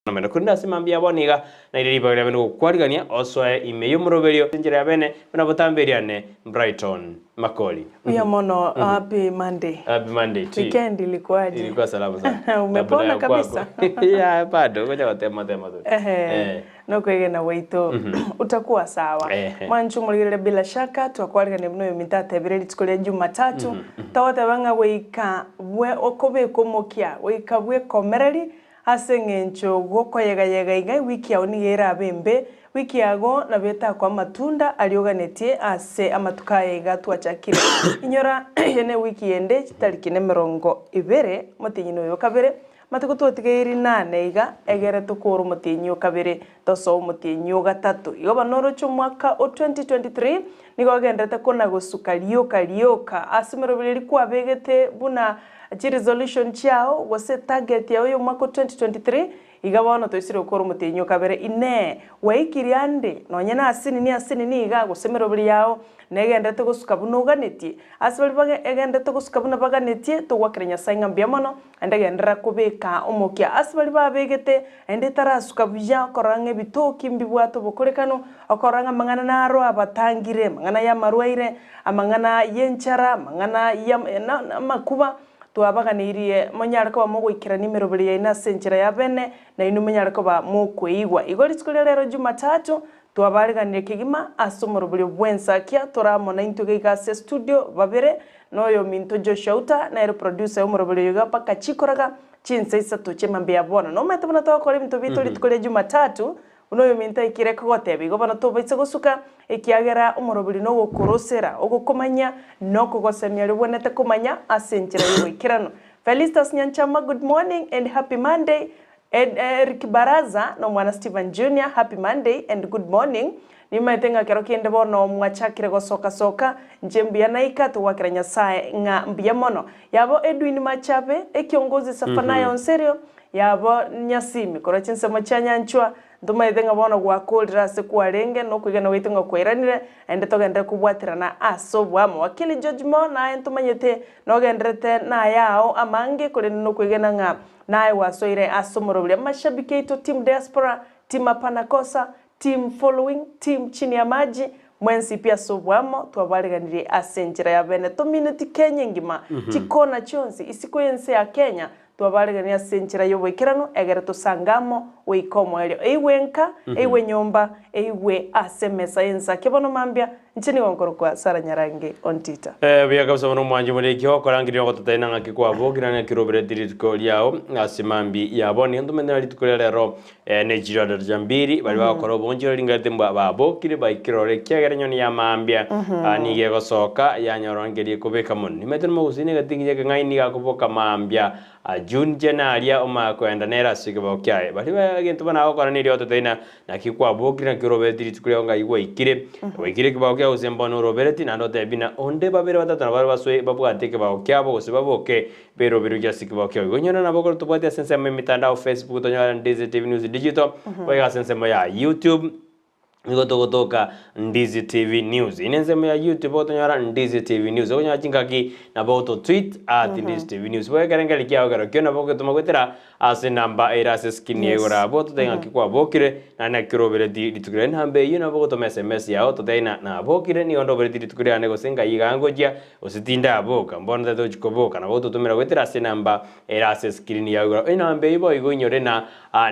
Namenda kunda simambia boniga na ile libagala beno kwarigania oswa imeyo muroberio njira bene bena botamberiane Brighton makoli. Ya mono happy Monday. Happy Monday. Weekend ilikuwaje? Ilikuwa salama sana. Umepona kabisa. Ya bado ngoja tema tu. Noko na waito utakuwa sawa. Mwanchu mulire bila shaka twakwariga nebno mitata bireli tukole Jumatatu tawata banga weika we okobe komokia weika we komereri asengencho gokoyega iga wiki yawo nigera bembe wiki yago na beta kwa matunda alioganetie ase amatukaye gatwachakire inyora yene wiki ende tariki ne 20 mutinyino yo kabere matuko twotigeri 8 iga egere tukuru mutinyo kabere toso mutinyo gatatu igo banoro cyumwaka o 2023 nigo gendete kona gusukarioka asimero biriri kwa begete buna resolution chao wase target ya uyo mwaka 2023 igabona toisire ukoro mutinyo kabere ine waikiriande nonyena asini ni iga gusemero buri yao negendete gusuka bunoganetie asibali bage egendete gusuka buna baganetie tugwakirenya sainga mbiamono endegendera kubika umukia asibali babegete ende tarasuka buya korange bitoki mbibwato bukorekano okoranga mangana naro abatangire mangana ya marwaire amangana yenchara mangana ya makuba tuabaganirie monyareko bamugwikira nimero buri ya ina senjira ya bene na inu monyareko ba mukweigwa igori tukule rero Jumatatu tuabariganire kigima asomoro buri Ensakia toramona intuge igase studio babere noyo minto Joshauta na ero producer umoro buri yoga paka chikoraga chinseisa tochemambe yabona no metabona tokore minto bitori tukule Jumatatu unoyo minta ikireka gotebe igo bana tobaitse gusuka ikiagera umurobiri no gukorosera ogukomanya no kugosemya ribonete kumanya asenjira y'ikirano. Felistas Nyanchama, good morning and happy Monday. Eric Baraza no mwana Steven Jr. happy Monday and good morning. Nimaitenga kero kiende bono mwachakire gosoka njembia naika tuwakira nyasaye nga mbia mono yabo Edwin Machabe ekiongozi safana ya onserio yabo nyasimi korachinse machanya nchwa nduma idenga bona gwa coldra se kuarenge no kwigana witunga kwiranire ende togende kubwatirana asobwamo wakili George Mo na entumanyete no gendrete na yao amange kuri no kwigana nga nae wasoire asomorobule mashabiki to team diaspora team apanakosa team following team chini ya maji mwensi pia sobwamo twabariganire asenjira ya bene to minute Kenya ngima chikona chonsi isiko yense ya Kenya tuabaregania senchira yobwekirano egere tusangamo weikomo elio eiwenka eiwe nyomba eiwe asemesa Ensakia bono mambia nchini wankoro kwa Sara Nyarange on Twitter biya kabisa bono mwanje muri kyo korangiri ngo tutaina ngakikwa bogirana kirobere diritko lyao asimambi yaboni ndomena litko lero nejira darjambiri bali bakoro bonjira lingate babo kire baikirore kyagere nyoni ya mambia nige gosoka yanyorongeri kubeka mun nimetero mogusine gatingiye ngaini gakuboka mambia June January oma kwenda nera sigabo kyae bali bagento bana okora ni ryoto taina nakikwa bogirana kirobere diritko nga igwe ikire kibao kya uzembono robereti na ndote bina onde babere batatu na barabaswe babwateke bao kyabo gosibaboke bero biro ya sikibao kyo gonyana na bokoro tupate sense me mitandao Facebook tonyara Ndizi TV News Digital wega sense ya YouTube Nigotoka Ndizi TV News. Inenzema ya YouTube otonyara Ndizi TV News. Onya chingaki na boto tweet @Ndizi TV News. Wega rengali kya ogaro kyona boko tumakwetera ase namba era ase skin yegora boto tenga kikwa bokire na na kirobere ditukire nhambe yina boko to SMS ya oto tena na bokire ni ondo bere ditukire anego senga yigangojia ositinda aboka mbona tato chikoboka na boto tumira kwetera ase namba era ase skin yegora ina ambe ibo igonyore na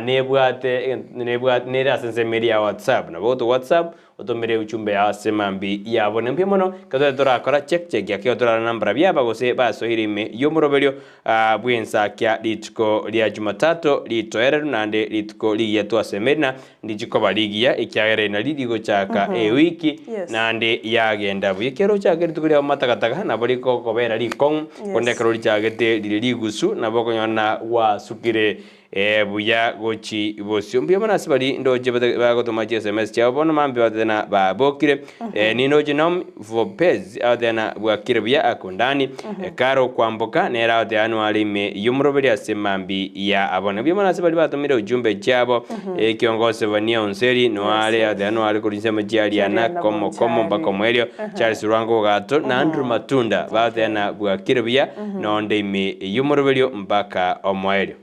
nebwate nera sense media WhatsApp na boto WhatsApp otomere uchumbe ya semambi yabone mpye mono kato turakora check yakyo turana nambra byaba gose basohirime yomurobelyo Ensakia litko lya Jumatatu litoera nande litko liya twasemerina ndijiko baligia ikyagere na lidigo chaka wiki nande yagenda buyekero chake litukuri matakataka na boliko kobera likon kondekero lichagete liligusu na boko nyona wasukire buya gochi bosyo mbyo mana sibali ndoje bagotoma SMS chao bono mambe batena babokire nino jinom vopez adena bwakire buya akondani karo kwamboka nera ade annually me yumrobeli asemambi ya abona mbyo mana sibali batomire ujumbe chabo kiongozi vania onseri noale ade annually kulinsema jali ana komo bako mwelio Charles Rango gato na Andrew Matunda batena bwakire buya nonde me yumrobeli mpaka omwelio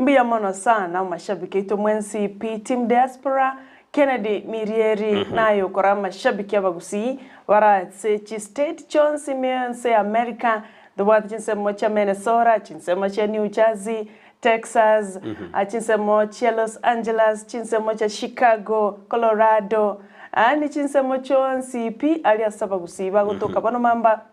mbia mono sana mashabiki ito mwensi P Team Diaspora Kennedy Mirieri nayo kora mashabiki ya Gusii wara sechi state chonsi miense America dwati chinse mocha Minnesota chinse mocha New Jersey Texas chinse mocha Los Angeles chinse mocha Chicago Colorado ani chinse mochonsi pi alia saba Gusii bagotoka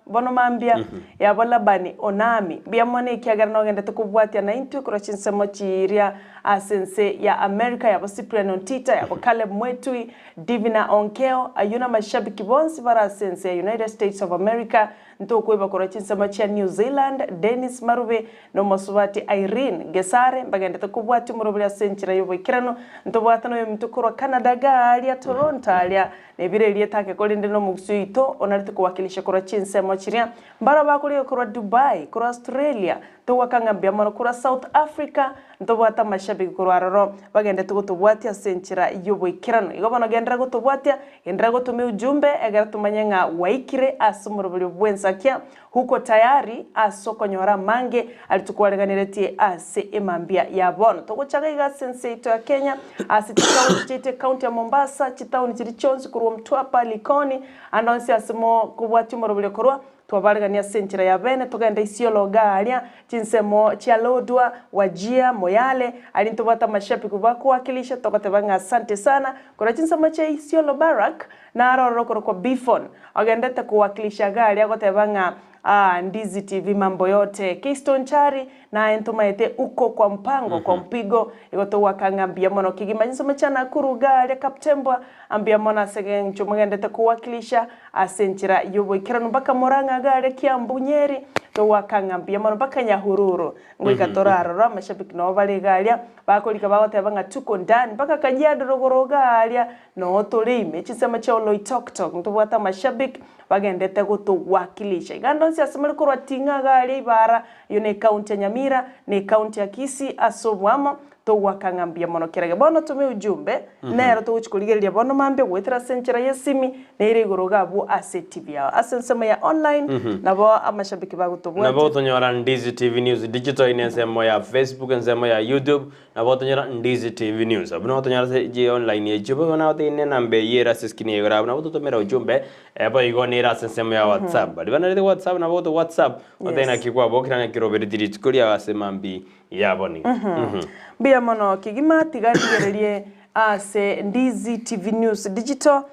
bono mambia ya bola bani onami bia mone kiagara no gende tukubwatia na intu kura chinse mochiria asense ya America ya bosipre nontita ya bokale mwetui Divina Onkeo ayuna mashabiki bonsi bara asense ya United States of America nto kuiba kura chinse mochia New Zealand Dennis Marube no moswati Irene Gesare bagende tukubwati murobya senchira yobo kirano nto bwatano yo mtukuru Canada galia Toronto alia nebire lietake kolinde no mugsuito onarite kuwakilisha kura chinse mochiria mbara bakuri kura Dubai kura Australia to wakanga biamano kura South Africa nto bwata mashabiki kura roro bagende tukutubwatia senchira yobo ikirano igobano gendera gutubwatia gendera gutume ujumbe egara tumanyenga waikire asumurubuli bwensakia huko tayari asokonyora mange alitukuwareganiretie ase imambia ya bono tokuchaga iga sense ito ya Kenya asitikaunti county ya Mombasa chitauni chirichonsi kurwa Mtwapa Likoni andonsi asimo kubwati murubuli kurwa twabarigania senchira ya bene tugenda isiolo galia chinsemo chialodwa wajia moyale alintubata mashapi kubako wakilisha tokatebanga asante sana kwa chinsemo cha isiolo barak na aroro kwa bifon agendete kuwakilisha galia kotebanga Ndizi TV mambo yote Keystone Chari na entumaete uko kwa mpango kwa mpigo igoto wakangambia mono kigimanyiso machana kuruga ya kaptembwa ambia mona segen chumugendete kuwakilisha asenchira yobo ikirano baka moranga gare Kiambu Nyeri to wakangambia mono baka Nyahururu ngwikatoraro mashabiki no bale galia bakolika bagote banga tuko ndani baka Kajiado rogoroga galia no tolime chisema cha Oloitoktok ntubwata mashabiki bagendete gutuwakilisha igandonsi asemele kurwa tinga gali bara yone county ya Nyamira ne county ya Kisii asobwamo to wakangambia mono kerege bono tume ujumbe nero to uchikuligelia bono mambe wetera senchira yesimi nere goroga bu asetivia asensema ya online nabo amashabiki bagutubwa nabo tonyora Ndizi TV News digital inensema ya Facebook ensema ya YouTube nabo tonyora Ndizi TV News abuna tonyora je online ye jubo na ote nambe yera siskini yera nabo tutomera ujumbe ebo igonera sensema ya WhatsApp bana rede WhatsApp nabo to WhatsApp otena kikwa bokirana kirobere diritsukuri asemambi yaboni bia mono kigima tigadigererie ase Ndizi TV News digital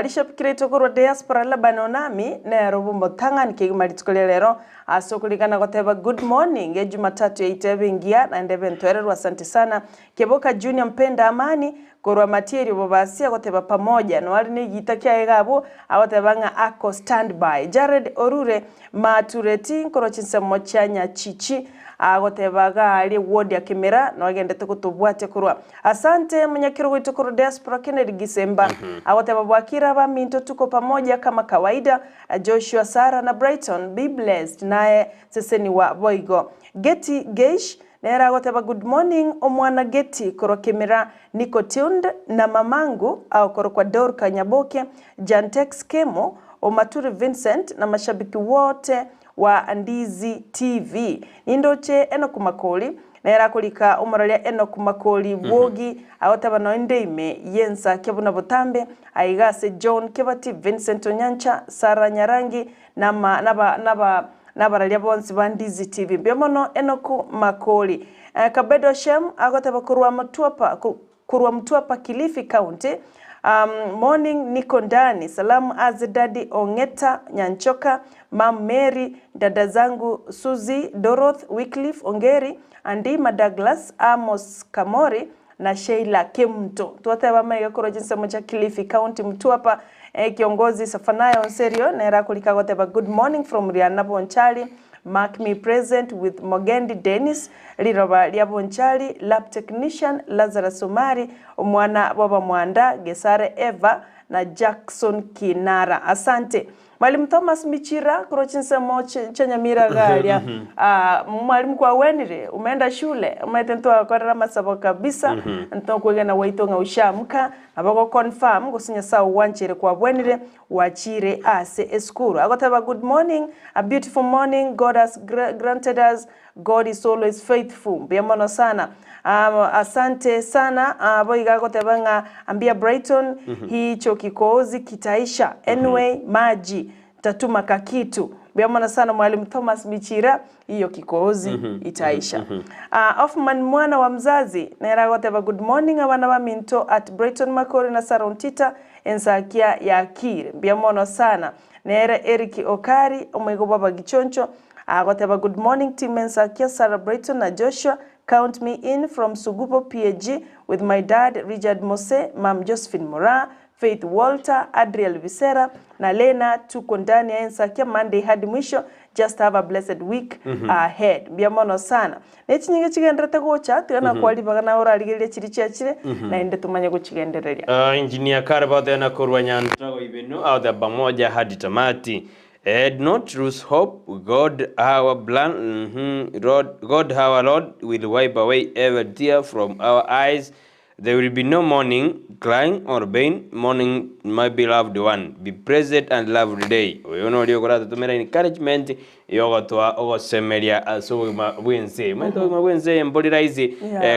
lishapikirito kuro diaspora labano nami na robombo tangani kigima litukolelero asokulikana goteba good morning Jumatatu ya itebengia na ndebentwerero asante sana Keboka Junior mpenda amani kurwa material bobasia goteba pamoja no ali nigitakia egabo awotebanga ako standby Jared Orure matureti kuro chinse mochanya chichi agotebaga ali ward ya Kimera no agendete kutubwate kurwa asante munyakiro witu kuro diaspora Kennedy Gisemba agoteba bwakira ba minto tuko pamoja kama kawaida Joshua Sara na Brighton be blessed nae seseni wa Boigo Geti Geish nera goteba good morning omwana Geti kuro Kimera niko tuned na mamangu au kuro kwa Dorka Nyaboke Jantex Kemo Omaturi Vincent na mashabiki wote wa Ndizi TV nindoche enokumakoli nera kulika umaralia enokumakoli wogi awataba no ndeime Ensakia buna botambe aigase John Kebati Vincent Onyancha Sara Nyarangi nabaralia bonsi ba Ndizi TV bemono enokumakoli Kabedo Shem agotaba kurwa Mtwapa Kilifi County morning niko ndani salamu azidadi Ongeta Nyanchoka Mam Mary dada zangu Suzy Doroth Wycliffe Ongeri Andima Douglas Amos Kamori na Sheila Kemto tuwateba maiga kuro jinsa mocha Kilifi County Mtwapa kiongozi Safanayo Onserio nera kulika goteba good morning from Rihanna Bonchali mark me present with Mogendi Dennis liroba lya Bonchali lab technician Lazarus Somari omwana baba mwanda Gesare Eva na Jackson Kinara asante Mwalimu Thomas Michira kurochinse moche Nyamira galia mwalimu kwa wenire umeenda shule umetentwa kwa rama sabo kabisa nto kwegena waitonga ushamka abako confirm gusinya sawa wanchire kwa wenire wachire ase eskuru agotaba good morning a beautiful morning God has granted us God is always faithful. Biamono sana. Asante sana boiga gotebanga ambia Brighton hicho kikozi kitaisha. Anyway maji tatuma kakitu. Biamana sana mwalimu Thomas Michira hiyo kikozi itaisha. Offman mwana wa mzazi nera goteba good morning abana ba Minto at Brighton Makori na Sarontita Ensakia ya Kire. Biamana sana nera Eric Okari omwego baba Gichoncho goteba good morning team Ensakia Sarah Brighton na Joshua. Count me in from Sugupo PAG with my dad Richard Mose, Mam Josephine Mora, Faith Walter, Adriel Visera, na Lena tuko ndani ya Ensakia Monday hadi mwisho. Just have a blessed week ahead. Biamono sana. Nechi nyingi chigenderete gocha tena kwalibaga na ora ligere chirichachire na ende tumanye kuchigendereria. Engineer Karaba tena kurwanya ntago ibenu au da pamoja hadi tamati. Do not lose hope. God our God our Lord will wipe away every tear from our eyes. There will be no mourning, crying, or pain. Mourning, my beloved one. Be present and love today. We know you got to encouragement. You to our semeria so Wednesday. My Wednesday and body rise.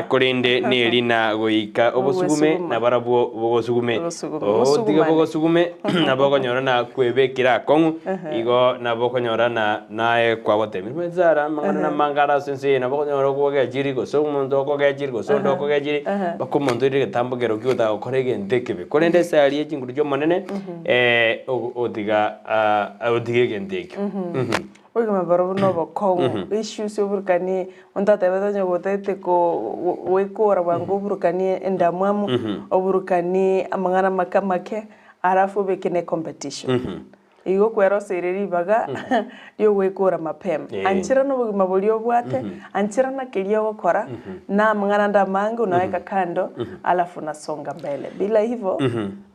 Korinde Nelina Goika Obosugume, Nabarabo Bogosugume. Oh, Tiga Bogosugume, Nabokonyora na Quebec Kong. Igo Nabokonyora na Quawate. Mezara, Mangara Sensei, Nabokonyora Jirigo, so Mondoko Gajirigo, so Doko Gajiri, Bakumontori, Tambagero Guta, Correge and Dekebe. Corrende Sali, Jingo Manene, Otiga, Otiga and Dick. Oye me baro no ko issues over kani onta tebeta nyogotete ko wekora wango burukani endamwamu oburukani amangana makamake arafu bekene competition igo kwero sereri baga dio wekora mapema anchira no bugima bolio bwate anchira na kilio gukora na amangana ndamangu unaweka kando alafu nasonga mbele bila hivyo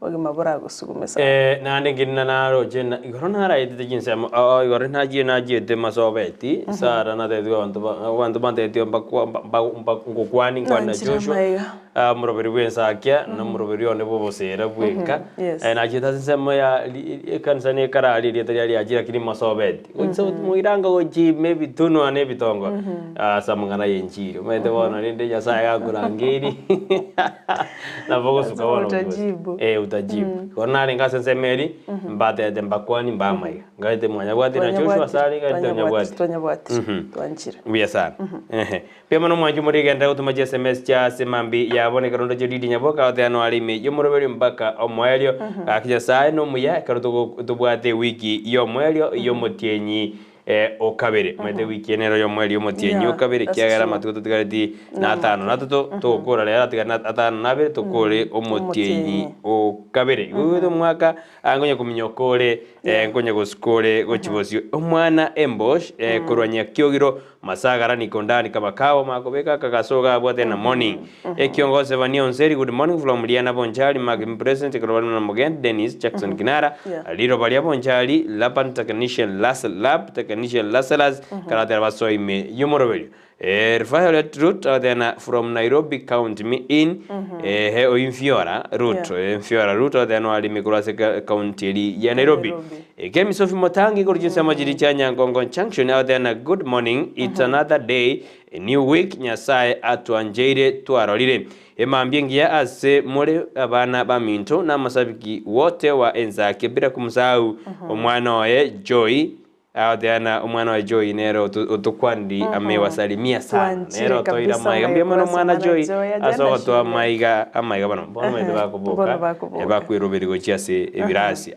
bugima bora gusugumesa na ndingina na roje na igorona ra ite jinse igorona je de masobeti sara na de wantu bande tio bakwani kwana Joshua muroberi wensakia na muroberi one bobosera bweka na je tasema ya kansani karali ria ajira kini masobeti unso muiranga oji maybe tuno ane bitongo samangana yenjiro mende wana ninde ya saya kurangiri na bogo sukawana utajibu kona ringa sensemeri mbate de mbakwani mbamai ngaite mwanya bwati na Joshua sali ngaite nyabwati twanchira biya sana pia mano mwanju muri genda utumaje SMS cha semambi yabone karondo jodidi nyaboka oteano alimi yomuroberi mbaka omwelio akija sai no muya karoto tubwate wiki yo mwelio yo motienyi okabere mwete wiki enero yo mwelio motienyi okabere kiagara matuto tigareti na atano natuto tokora lera tigana atano nabe tokore omotienyi okabere uyo mwaka angonya kuminyokore ngonya goskore gochibosio omwana embosh kurwanya kiogiro masagara niko ndani kama kao makobeka kakasoga bwate na morning ekiongoze vania onseri good morning from Liana Bonjali mag present Kolwana na Mogen Dennis Jackson Kinara aliro balia Bonjali Lapan technician lab technician Lasalas karate baso ime yumorobeli Violet route then from Nairobi count me in Infiora route then wali mikurase county ya Nairobi Kemi Sophie Motangi kurjinsa majiri chanya Ngongo Junction then good morning it's another day a new week nyasaye atuanjeire tuarolire emambiengia ase muri abana ba Minto na masabiki wote wa Ensakia bila kumsahau omwana oye Joy Diana umwana wa Joy nero utukwandi amewasalimia sana nero toira maiga mbia mwana Joy aso to maiga bano bono mede bakubuka bakwiroberi gochiase ebirasi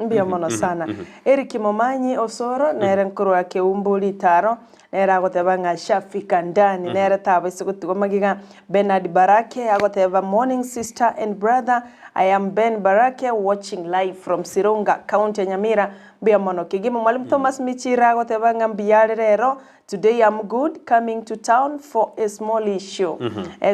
mbia mono sana Eric Momanyi Osoro nere nkuru ake umbuli taro nera agotebanga shafika ndani nera tabese gutugomagiga Bernard Barake agoteba morning sister and brother I am Ben Barake watching live from Sirunga County Nyamira Bia mono kigimo mwalimu Thomas Michira gotebanga mbiyale rero today I'm good coming to town for a small issue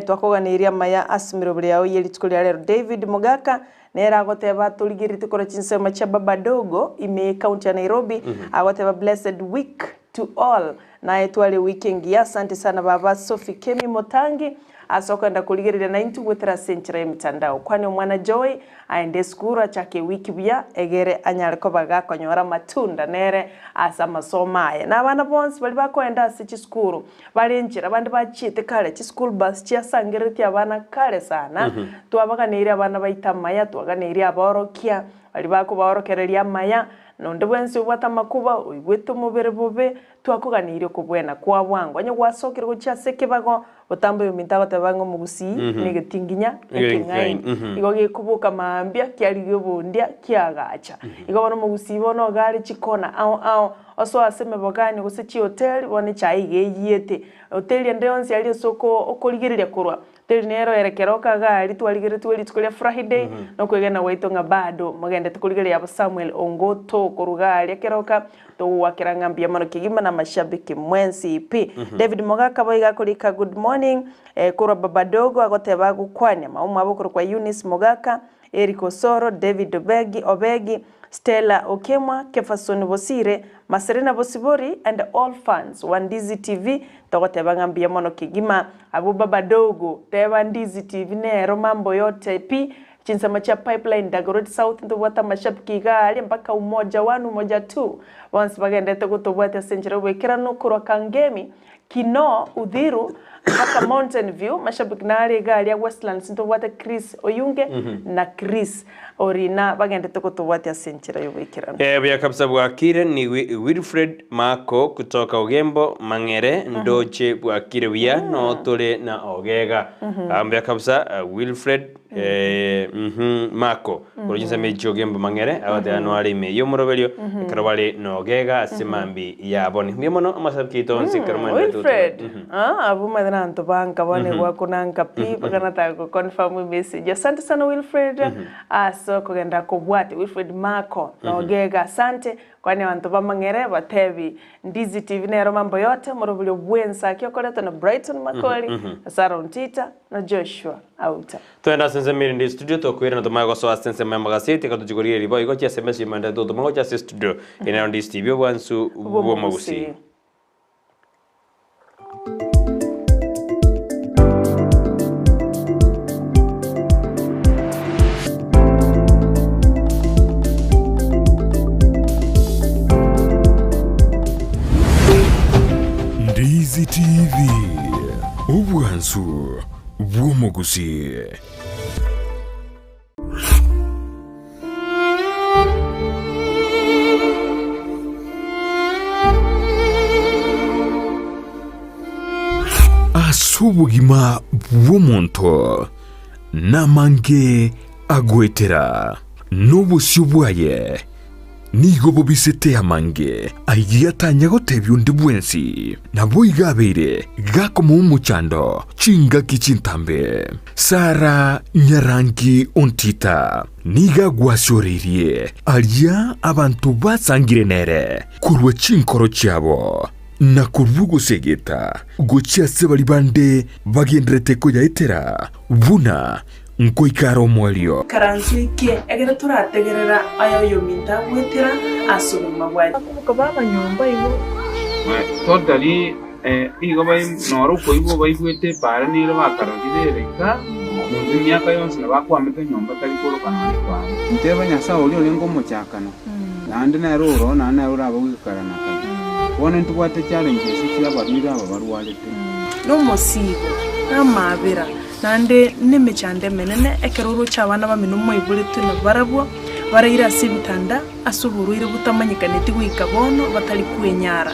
twakoganiria maya asimiro bya yeli tukulia rero David Mugaka nera goteba tuligiri tukora chinsema cha baba dogo ime county ya Nairobi agoteba blessed week to all na etwale weekend ya asante sana baba Sophie Kemi Motangi asoka enda kuligereria na intu gwithira century mitandao kwani mwana Joy aende skuru achake wiki bia egere anyare ko bagakonyora matunda nere asa masomaya na abana bonse bali bakwenda ase skuru bali njira abandi bachite kale chi school bus chia sangereti abana kale sana twabaganire abana baita maya twaganire aborokia bali bakuborokereria maya nonde bwense ubata makuba uigwete mubere bobe twakuganire kubwena kwa bwangu anye gwasokere gucha sekebago butambo yomintago tabango mu Gusii negetinginya ekingai igo gikubuka mambia kyari yobundia kyagacha igo bono mu Gusii bono gari chikona ao oso aseme bogani guse chi hotel bone chai geyete hotel ende onse ali soko okoligereria kurwa hotel nero erekeroka gari twaligere twelitkulia Friday no kwegena waitonga bado mugende tukoligereria abo Samuel Ongoto kurugari ekeroka to wakirangambia mano kigima na mashabiki mwensi ipi David Mogaka boiga kulika good morning kura babadogo agoteba gukwanya maumu abukuru kwa Eunice Mogaka Eric Osoro David Obegi Stella Okemwa Kefasoni Bosire Maserena Bosibori and all fans wa Ndizi TV togoteba ngambia mano kigima abo babadogo teba Ndizi TV nero mambo yote pi chinsama cha pipeline Dagoretti South ndo wata mashabiki gali mpaka umoja wanu umoja tu once bagendete gutobwata century wekera no kurwa kangemi kino udhiru mpaka Mountain View mashabiki nari gali ya Westlands ndo wata Chris Oyunge na Chris Orina bagendete gutobwata century wekera bya kabisa bwakire ni Wilfred Mako kutoka Ugembo Mangere ndoche bwakire bya no tole na ogega ambya kabisa Wilfred Mako kurujinsa mechi Ugembo Mangere abate anwali me yo murobelio karabale no gega asimambi ya boni mbiyono amasabki tonse karmanda Wilfred abu madana nto banka bone kwa kunanka pi bakanata ko confirm message asante sana Wilfred aso kugenda kubwate Wilfred Mako no gega asante kwani wantu bamangere batebi Ndizi TV nero mambo yote murobelio Ensakia koleta na Brighton Makoli Sara Untita na Joshua Auta twenda sense miri ndi studio to kwira na tomago so asense mama gaseti katujigoriye ribo iko cha SMS manda to tomago cha studio ina ndi studio wansu wo Gusii Ndizi TV Ubwansu wo Gusii Asubugima bw'omuntu namange agwetera n'obusyo bwaye nigo bobisete amange ayatanya gotebyo ndi bwensi nabo igabere gakoma umuchando chinga kichintambe Sara Nyarangi Ontita niga gwashorerie alya abantu basangire nere kurwa chinkoro cyabo na kurvugo segeta gochia sebali bande bagendrete ko yaitera buna nkoikaro mwelio karanzike egera turategerera ayo yominta gwetera asubuma bwali ko baba nyomba ibo totally igo bai noro ko ibo bai gwete para ni ro bakarogireka mundu myaka yonse bakwamete nyomba tari ko kana kwa ndeba nyasa oli olengo muchakano nande na roro na ura bawikarana wone ntwate challenge sikira barira ababarwalete no mosigo amabera nande nemechande menene ekeruru chabana bamino moibule tuna barabwo barayira sibitanda asuburu ire butamanyikane tigwikabono batali kwenyara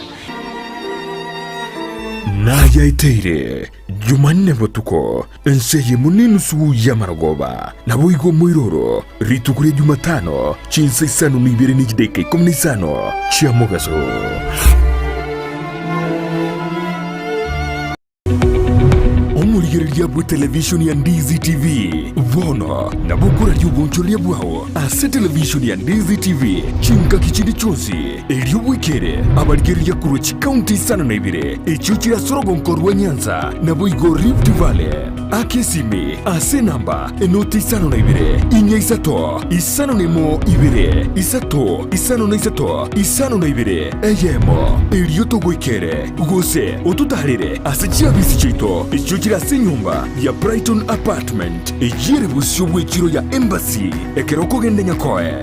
Naya iteire Jumanne botuko enseye munenu su yamaragoba nabo igo moiroro ritukure Jumatano chinsa isano nibere nigideke komnisano chiamogaso Omurigereria bu television ya Ndizi TV Vono na bukura ryubonchoria bwao ase television ya Ndizi TV chinga kichini chonsi elio wikere abarigereria kurochi county sana na ibire echuchira sorogonkorwa Nyanza na boigo Rift Valley akesime ase namba enoti isano na ibire inya isato isano nemo ibire isato isano na isato isano na ibire eyemo elio togwikere gose otutarire ase chiabisi chito echuchira se nyumba nyumba ya Brighton apartment ejire busyo bw'ekiro ya embassy ekeroko gende nyakoe.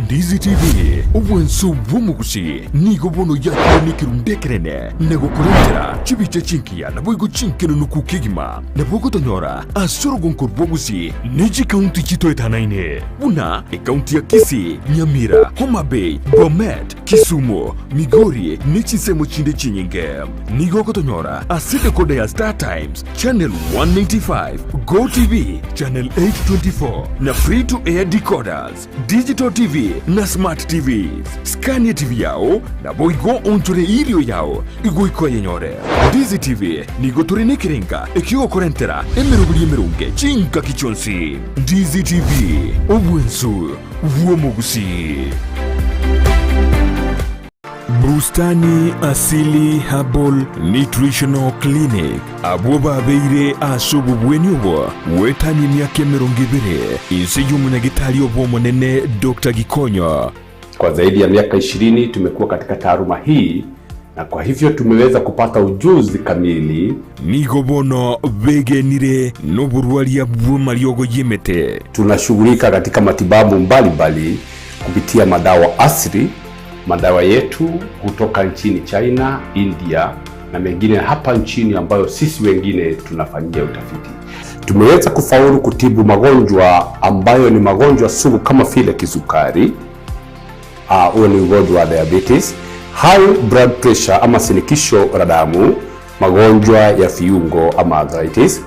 Ndizi TV obwenso bw'omugusi nigo bono yakonikiru ndekerene nego kurentera chibiche chinkia na boigo chinkeno nukukigima na bogo tonyora asoro gonkor bwogusi niji county chito etanaine buna county ya Kisii, Nyamira, Homa Bay, Bomet, Kisumu, Migori nichi semo chinde chinyinge nigo kotonyora asite kode ya Star Times channel 195 Go TV channel 824 na free to air decoders digital TV na smart TVs. Scania TV yao na boigo ontore ilio yao igoiko yenyore. Ndizi TV nigo turine kirenga ekio korentera emerubuli emerunge chinka kichonsi. Ndizi TV obwensu vuomugusi. Bustani Asili Herbal Nutritional Clinic abwoba beire asobu bwenyubo wetani myake merongibire insejumu na gitali obomo nene Dr. Gikonyo. Kwa zaidi ya miaka 20 tumekuwa katika taaluma hii na kwa hivyo tumeweza kupata ujuzi kamili. Nigobono bege nire noburwali ya bwuma liogo yemete. Tunashughulika katika matibabu mbalimbali kupitia madawa asili. Madawa yetu kutoka nchini China, India na mengine hapa nchini ambayo sisi wengine tunafanyia utafiti. Tumeweza kufaulu kutibu magonjwa ambayo ni magonjwa sugu kama vile kisukari, huo ni ugonjwa wa diabetes, high blood pressure ama shinikizo la damu, magonjwa ya viungo ama arthritis,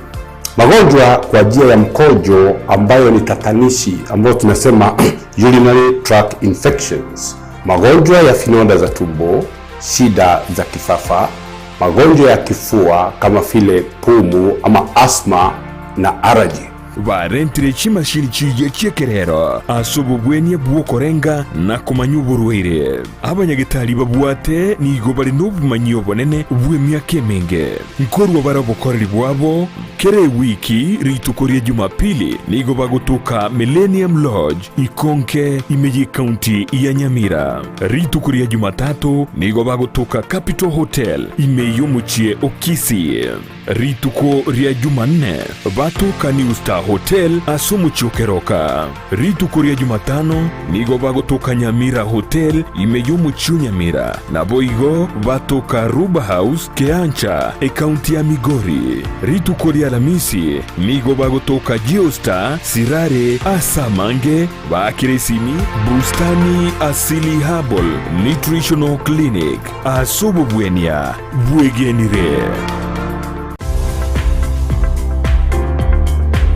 magonjwa kwa njia ya mkojo ambayo ni tatanishi ambayo tunasema urinary tract infections, magonjwa ya finonda za tumbo, shida za kifafa, magonjwa ya kifua kama vile pumu ama asthma na allergy. Varentire chimashini chiye chiekerero asobo bwenye bwokorenga na kumanyuburwire abanyagitali babwate nigo bari n'obumanyi bonene bw'emyaka menge nkorwa barabokoreri bwabo kere wiki ritukoria Jumapili nigo bagotoka Millennium Lodge Ikonke Imeji County ya Nyamira. Ritukoria Jumatatu nigo bagotoka Capital Hotel Imeyomuchie Okisi. Rituko ria Jumanne batoka New Star Hotel Asumuchokeroka. Rituko ria Jumatano nigo bagotoka Nyamira Hotel Imeyomuchio Nyamira na boigo batoka Ruba House Keancha County ya Migori. Rituko ria Alhamisi nigo bagotoka Geostar Sirare Asamange bakiresimi Bustani Asili Herbal Nutritional Clinic asobo bwenia bwegenire.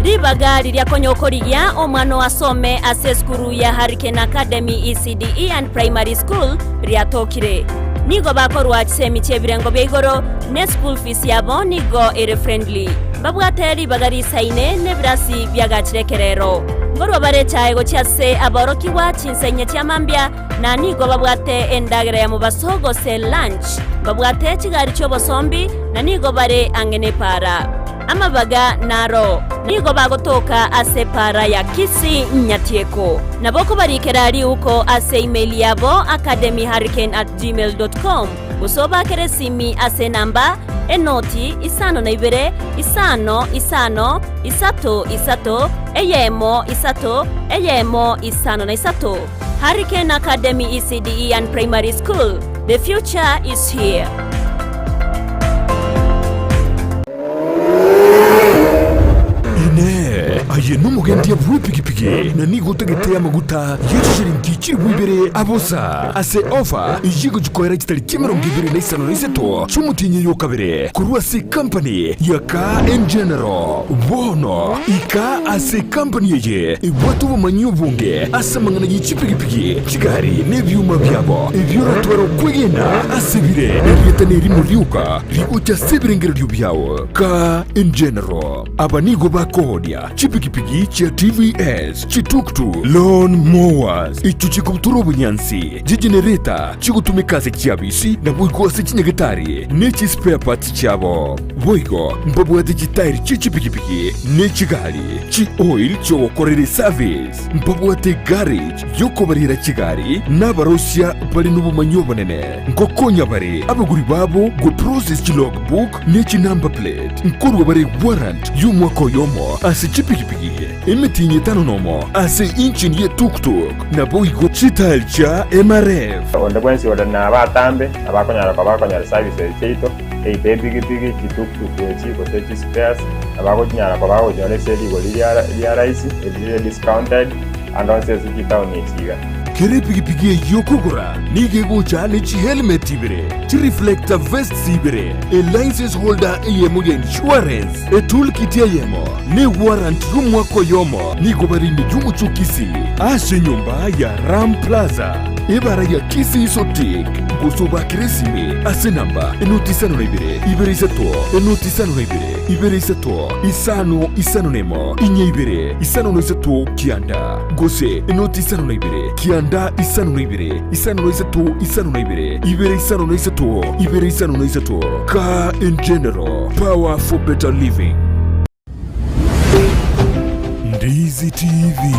Ribagari lya konyokorigia omwana wasome aseskuru ya Hurricane Academy ECDE and Primary School ryatokire. Nigo bakorwa kisemi chebirengo beigoro ne school fees yabo nigo ere friendly. Babwateri bagari saine ne brasi byagachirekerero. Ngorwa barecha ego cyase aboroki wa chinsenye cyamambya na nigo babwate endagera ya mubasogo se lunch. Babwate kigari cyo bosombi na nigo bare angene para. Amabaga naro nigo bagotoka ase para ya Kisii Nyatieko naboko barikerari uko ase email yabo academyhurricane@gmail.com usoba keresimi ase namba enoti isano na ibere isano isato eyemo isano na isato. Hurricane Academy ECDE and Primary School, the future is here. Aye n'umugendi yavuye pikipiki na nigo tegetea maguta yeshiringi kiri bwibere abosa ase offer ijigo gikorera kitari kimero ngibere na isano n'iseto cyumutinye yo kabere kurwa si company ya Car in General bono ika ase company ye ibwatu bumanyi ubunge asamangana y'ikipikipiki kigari n'ibyuma byabo ibyoratwaro kwegena asibire n'ibyetaneri muriuka rikucha sibirengero byabo Car in General abanigo bakodia pikipiki chia TVS, chituktu, lawn mowers, ichuchikuturo bunyansi, jigenerator, chikutumikaze chiabisi, na buikuwase chinyagetari, nechi spare parts chabo. Boigo, mbabu ati chitairi chichi pikipiki, nechi gari, chi oil chowo korere service, mbabu ati garage, yoko barira chigari, nabarosia bali nubu manyoba nene, nkokonya bari, abaguri babo, go process chi logbook, nechi number plate, nkorwa bari warrant, yumwako yomo, ase chipikipiki, imetinye tano nomo, ase inchin ye tuk-tuk, na boigo chitail cha MRF. Onde kwensi wadana abatambe, abakonyara services cheito, eipe pigipigi, chituk-tuk wechi, kotechi spares, abakochinyara nyore seli liya raisi, liya discounted, and onse sukita unichiga. Kere pigipigi yokugura, nige gocha nechi helmet ibere, chi reflector vest ibere, a license holder eyemo ya insurance, a toolkit yemo, ne warrant rumwako yomo, nigo bari mijumu chukisi, ashe nyumba ya Ram Plaza, ibara ya Kisii Sotik, gosoba kiresime, ase namba, enotisano ibere, ibere isato, enotisano ibere isato, isano nemo, inye ibere, isano no isato kianda, gose, enotisano ibere, kianda isano no ibere, isano no ibere, ibere isano no isato, car in general, power for better living. Ndizi TV,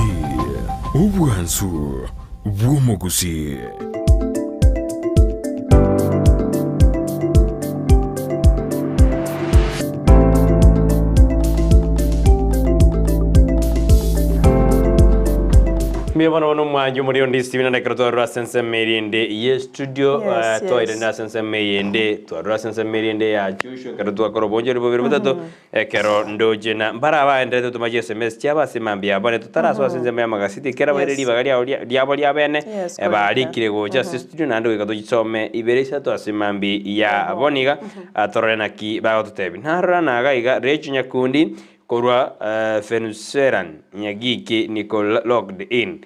obwansu, bw'omugusi. Miyabana wano mwanju muri Ndizi TV na kratwa sense merinde ye studio to irenda sense merinde to sense merinde ya chusho kratwa koro bonjero bobero batato kero ndoje na baraba ende to maje SMS cyaba simambia bane tutaraso sense me magasiti kera bareri bagalia diabo lia bene bari kire go just studio nando ke katojisome iberesa to asimambi ya aboniga atorena ki ba ototebi narana gaiga rechi nyakundi korwa Fenuseran nyagiki niko logged in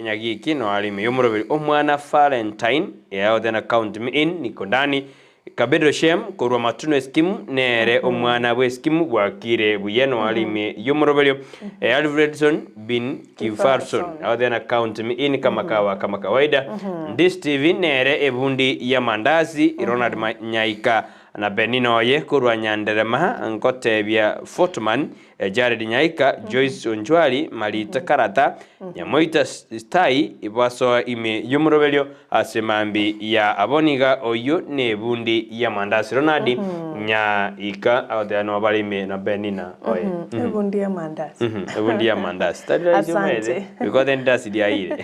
nyagiki no alimi yomurobiri omwana Valentine yao then account me in niko ndani Kabedo Shem korwa matuno scheme nere omwana we scheme wakire buyeno alimi yomurobiri Alfredson bin Kifarson yao then account me in kama kawaida Ndizi TV nere ebundi ya mandazi Ronald Nyaika na Benino ye kurwa nyanderema nkotebya Fortman Jared Nyaika Joyce Onjwali Malita Karata Nyamoita Stai ibwaso ime yumurobelyo asemambi ya aboniga oyo nebundi ya mandasi Ronaldi Nyaika awdano abalime na Benina oye ebundi ya mandasi ebundi ya mandasi asante because then that's the idea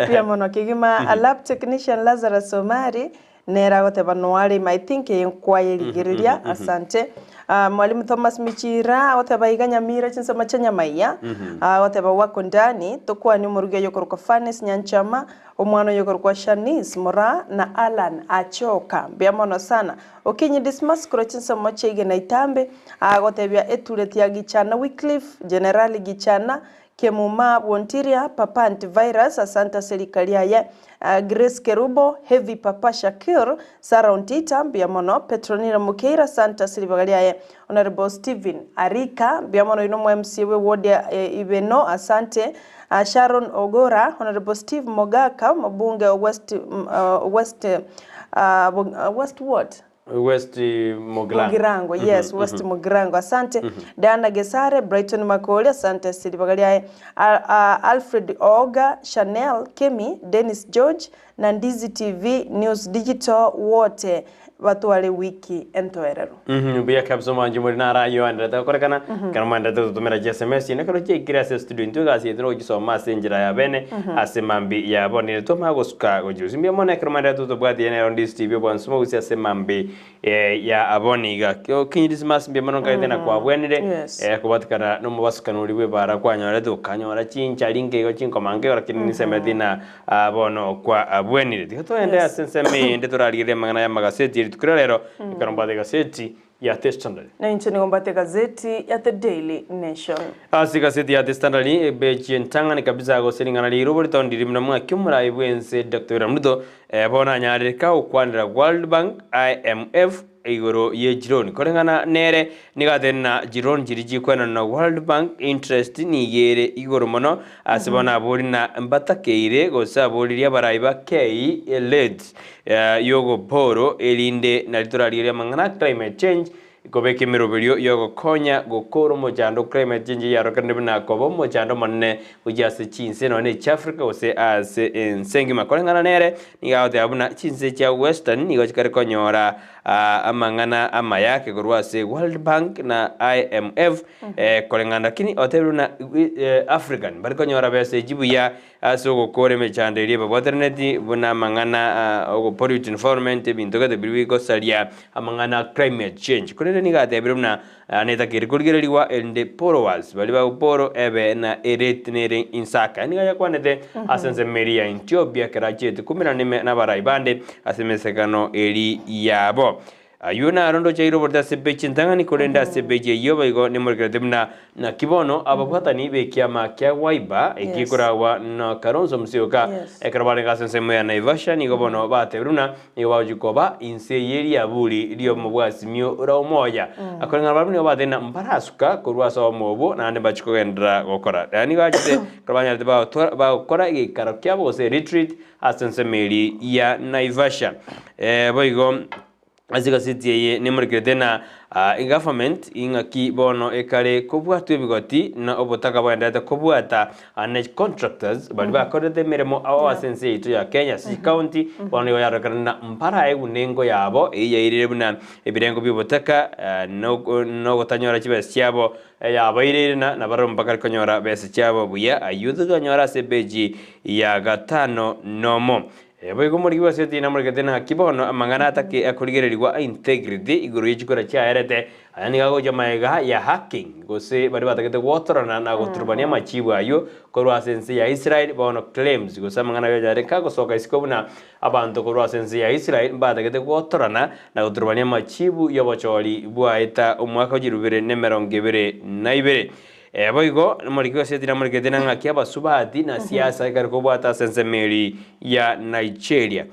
pia mono kigima a lab technician Lazarus Somari nera goteba noari my think inquiry giriria asante mwalimu Thomas Michira goteba iganya mira chinsa machanya maiya goteba wako ndani tokwa ni muruge yokoruka Fanes Nyanchama omwana yokoruka Shanis Mora na Alan Achoka biamono sana okinyi dismas kro chinsa machege na itambe gotebya eturetia gichana Wycliffe General gichana Kemuma Wontiria Papa Antivirus asanta serikali ya Grace Kerubo Heavy Papa Shakir Sara Ontita biamono Petronina Mukeira Santa Silvagalia ya Honorable Steven Arika biamono inomo MC we wodia ibeno asante Sharon Ogora Honorable Steve Mogaka mbunge West what West Mugirango, yes, West Mugirango, asante. Diana Gesare, Brighton Makole, asante Silvagalia, Alfred Oga, Chanel, Kemi, Dennis George, na Ndizi TV, News Digital, wote watu wale wiki entoerero. Bia kapso manji muri nara yo andata korekana kana mandata tumera SMS ne karo che kirase studio ntu gasi ndro giso messenger ya bene asemambi ya boni to magosuka gojusi mbia mona karo mandata to bwati ene Ndizi TV bwansumo gusi asemambi ya aboni ga kinyi mas mbia mono kaide na kwa bwenire kubatikana no mubasukana uri we bara kwanyora to kanyora chincha linge go chinko mange ora kinini semedina abono kwa abwenire to ende asenseme ende to ralire mangana ya magaseti tukurero ikarombade gazeti ya The Standard na nchini ngombate gazeti ya The Daily Nation gazeti ya The Standard bechi ntanga ni kabisa go selingana li robert ondiri mna mwa kyumura ibwense Dr. Ramdo bona nyarika ukwandira World Bank IMF igoro ye jironi korengana nere nigathena jironi jiriji kwena na World Bank interest ni yere igoro mono asibona buri na mbatakeire gosaburiria baraiba kei led yogo poro elinde na litorali mangana climate change gobeke miroberio yogo konya gokoro mojando climate change ya rokande na kobo mojando manne ujase chinse no ne Africa ose as ensengi makorengana nere nigaote abuna chinse cha western nigo chikare konyora amangana amayake gorwase World Bank na IMF korengana kini oteruna African bari konyora bese jibu ya asogo kore mechande riba boterneti buna mangana ogo pollute environment bintoga de biwiko salia amangana climate change kore ni gate birumna neta kirigurigirwa ende porowas bali ba poro ebe na eretnere Ensakia ni ya kwanete asense meria Ethiopia kerachete 14 na baraibande asemesekano eri yabo ayuna arondo chairo borda sebechi ntangani kolenda sebeje yoba igo nemorgredemna na kibono ababwatani be kiama kya waiba ekikorawa na karonzo msioka ekrabale gasense moya na Naivasha ni gobono bate bruna ni wajikoba inse yeri abuli dio mubwasi mio ura umoja akorenga babuni obate mbarasuka kurwasa omobo na ande bachikogendra gokora yani gachite krabanya ba gokora igikaro bose retreat asense meri ya Naivasha boigo azika city ni murikirena government ingaki bono ekare kubwatu bigoti na obotaka bwenda kubwata ane contractors bali bakorede meremo awasense itu ya Kenya si county bono yarakana mpara egunengo yabo eyirire buna ebirengo bibotaka no gotanyora kibese cyabo yabairena na baro mpaka konyora bese cyabo buya ayudu konyora sebeji ya gatano nomo Ebo muri waseti na muri katena kibono mangana atake akurigererwa integrity iguru yikora cyarete ayani gago jamaega ya hacking gose bari batakete wotorana na goturbania machibu ayo korwa sense ya Israel bono claims gose mangana yo jare kago soka iskobuna abantu korwa sense ya Israel batakete wotorana na goturbania machibu yobocholi bwaita umwaka jirubere nemerongevere naibere boigo muri seti na muri katena ngakia basubati na siasa ikariko bwata sense meri ya Nigeria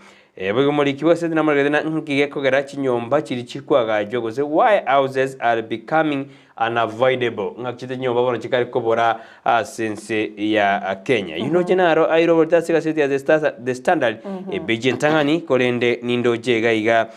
boigo muri seti na muri katena nkigeko garachi nyomba kiri chikwaga jogoze why houses are becoming unavoidable ngakite nyomba bono chikari kobora sense ya Kenya genaro airo volta sika seti ya the standard beje ntangani kolende nindo jega iga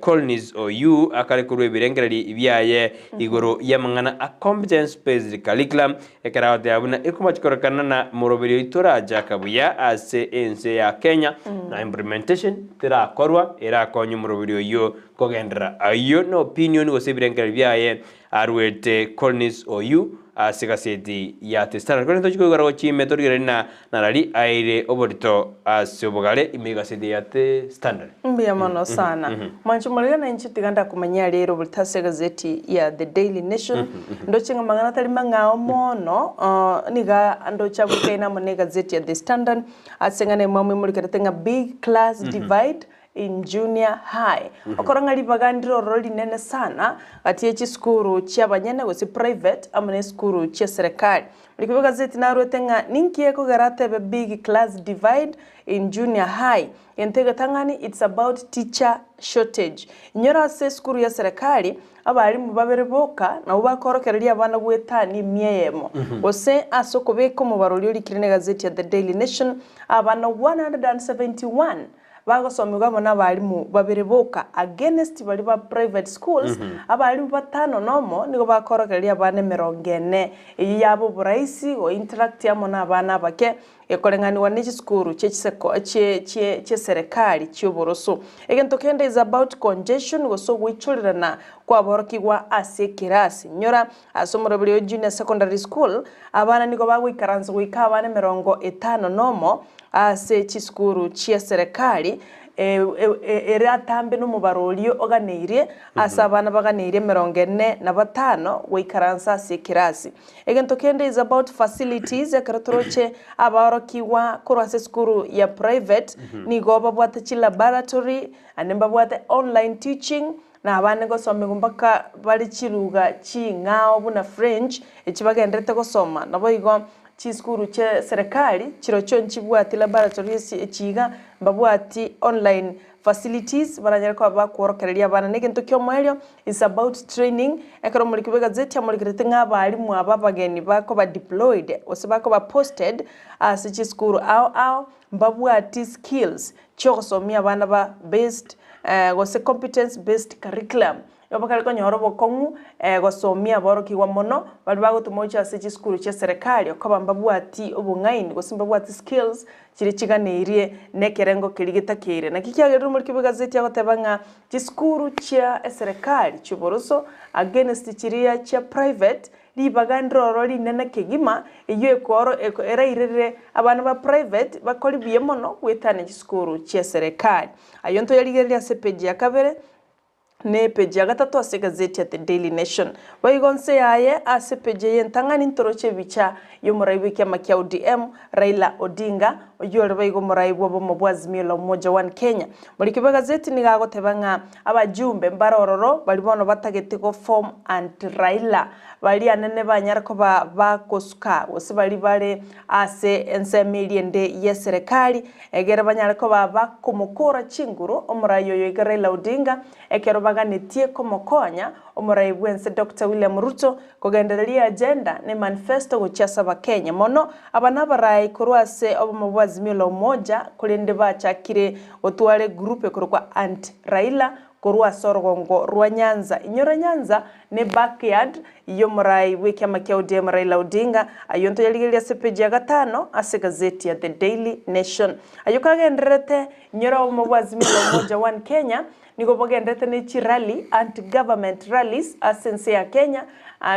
colonies or you akare kurwe birengerali ibyaye igoro yamangana a competence based curriculum ekarawote abuna ikumachikorokana na morobiri itoraja kabuya ase ense ya Kenya na implementation tira korwa era konyu morobiri yo kogendra ayo no opinion go sebirengerali ibyaye arwete colonies or you asikaseti ya testana kwa ntochiko gara wachi metori na nalali aire oborito asobogale imigaseti ya te standard mbiya mano sana manchumulira na nchi tiganda kumanya lero bultase gazeti ya The Daily Nation ndochinga mangana tali mangao mono niga ndocha bukaina mone gazeti ya The Standard asengane mwe mulikata tenga big class divide in junior high okoranga libagandiro roli nene sana ati echi skuru chia banyene gosi private amane skuru chia serikali likiwa gazeti na ruetenga ninkieko garate be big class divide in junior high entega tangani it's about teacher shortage nyora se skuru ya serikali abarimu babereboka na ubakorokereria abana gwetani mieyemo ose asoko beko mu baroli likirine gazeti ya The Daily Nation abana 171 bagosomerwa n'abarimu babereboka against bali ba private schools abarimu batano nomo nigo bakorokereria abana 40 iyi yabo buraisi o interact yamo n'abana bake ekolengani n'iki skuru chechiseko che serikali cyoboroso egento kende is about congestion goso wichulirana kwa borokigwa ase kirasi nyora asomero bili junior secondary school abana nigo bagwikaranza gwika abana 50 nomo ase chiskuru chia serikali era tambe no mubarolio oganeire asabana baganire 45 wikaransa ase kirasi egento kende is about facilities akaratoroche abarokiwa kurase skuru ya private nigo babwata chi laboratory anemba bwata online teaching na abane gosome bali chiruga chingao buna French echibagendete gosoma nabo igo chiskuru che serikali chiro chonchi bwati laboratories chiga babwati online facilities baranyera kwa bakorokereria bana nekintu kyomwelyo is about training ekero muri kibega zeti amurikirete ng'abarimu ababageni bako ba deployed osibako ba posted as chiskuru ao babwati skills chosomia bana ba based gose competence based curriculum yobakaliko nyoro bokongu gosomia borokigwa mono bali bagutumocha se chiskuru che serikali okoba mbabwati obungaini gosimba bwati skills chiri chiganeirie nekerengo kirigitakire na kikiagerero muri kibuga zeti agotebanga chiskuru cha serikali chiboroso against chiria cha private libagandroro linene kegima iyo ekoro erairere abana ba private bakori biye mono wetane chiskuru cha serikali ayonto yaligeria sepeji yakabere ne page ya gatatu ase gazeti ya The Daily Nation baigonse yaye ase page yentangani ntoroche bicha yo muraibu kya makia ODM Raila Odinga oyore baigo muraibu abo mubwazimio la umoja wa Kenya muri kiba gazeti ni gagotebanga abajumbe mbarororo bali bono batagetiko form and Raila bali anene banyara ko bakosuka ose bali bare ase ensemiliende ya serikali egera banyara ko bakumukora chinguru omurayo yo Raila Odinga ekero baganitie komokonya omuraibu ense Dr. William Ruto kugendereria agenda ne manifesto gochasa ba Kenya mono abana barai kurwase obumubwazimio la umoja kulinde bachakire otware groupe kurwa anti Raila kurwa sorgongo rwa Nyanza inyora Nyanza ne backyard iyo murai wiki amakia ODM Raila Odinga ayonto yaligeria sepeji ya gatano ase gazeti ya The Daily Nation ayukagenderete inyora obumubwazimio la umoja wa Kenya niko bogendete ne chirali anti-government rallies asense ya Kenya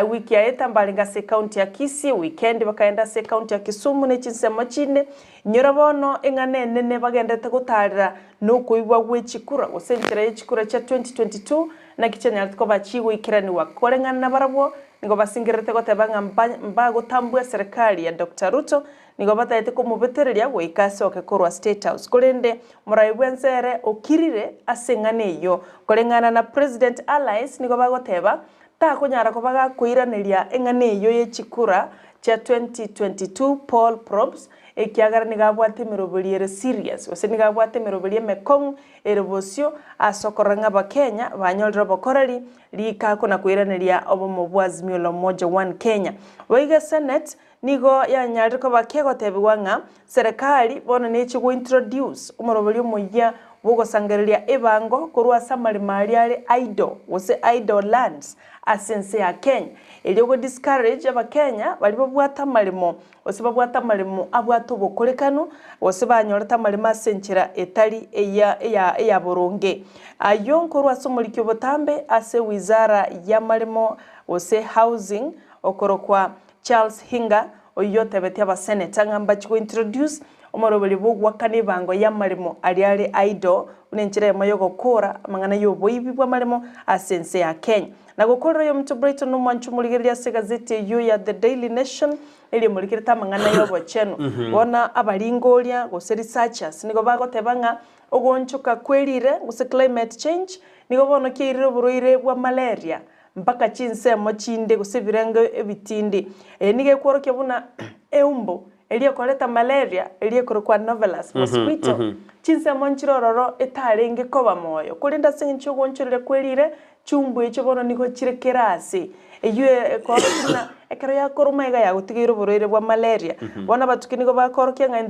wiki ya eta mbalinga se county ya Kisii weekend bakaenda se county ya Kisumu ne chinsemo chine nyorabono engane nene bagendete gutarira no kuibwa gwechikura osentira yechikura cha 2022 na kichenya ko bachigo ikirani wakorengana na barabo niko basingirete gotebanga mbago tambwe serikali ya Dr. Ruto niko bataete ko mubetereria goikase okekorwa State House kolende muraibwensere okirire asengane yo kolengana na President Alliance niko bagoteba ta kunyara ko baga kuiraneria engane yo yechikura cha 2022 poll probes ekiagara nigabwate mirobeliere serious ose nigabwate mirobeliere mekong erebosio asokoranga ba Kenya banyolra bokorari likako na kuiraneria obumubwazimio la umoja wa Kenya waiga Senate nigo yanyariko bakego tebwanga serikali bona nechi go introduce umurobelio moya bogo sangereria ebango kurwa samari mariale idle wose idle lands asense ya Kenya eliogo discourage aba Kenya bali babwata malimo wose babwata malimo abwato bokorekano wose banyorata malimo asenchira etali eya boronge ayonkorwa somulikyo botambe ase wizara ya malimo wose housing okorokwa Charles Hinga oyote beti aba senator ngamba chiko introduce omorobeli bogwa kanibango ya malimo aliale aido unenchira mayogo kora mangana yo boibi bwa malimo asense ya Kenya na gukora yo mtu Brighton no manchu muligeria se gazeti yo ya The Daily Nation ili mulikirita mangana yo bocheno bona abalingoria go researchers nigo bagotebanga ogonchuka kwelire guse climate change nigo bono kirire buroire bwa malaria mpaka chinsemo chinde gusibirenga ebitindi nige kworoke buna eumbo eliye koleta malaria eliye korokwa novelus mosquito chinsemo nchirororo etarenge koba moyo kulinda sencho gonchurire kwelire chumbu echo bono nigo chirekerase eyue korokina ekero ya koromaiga ya gutigiro buroire bwa malaria bona batukinigo bakoroke nga in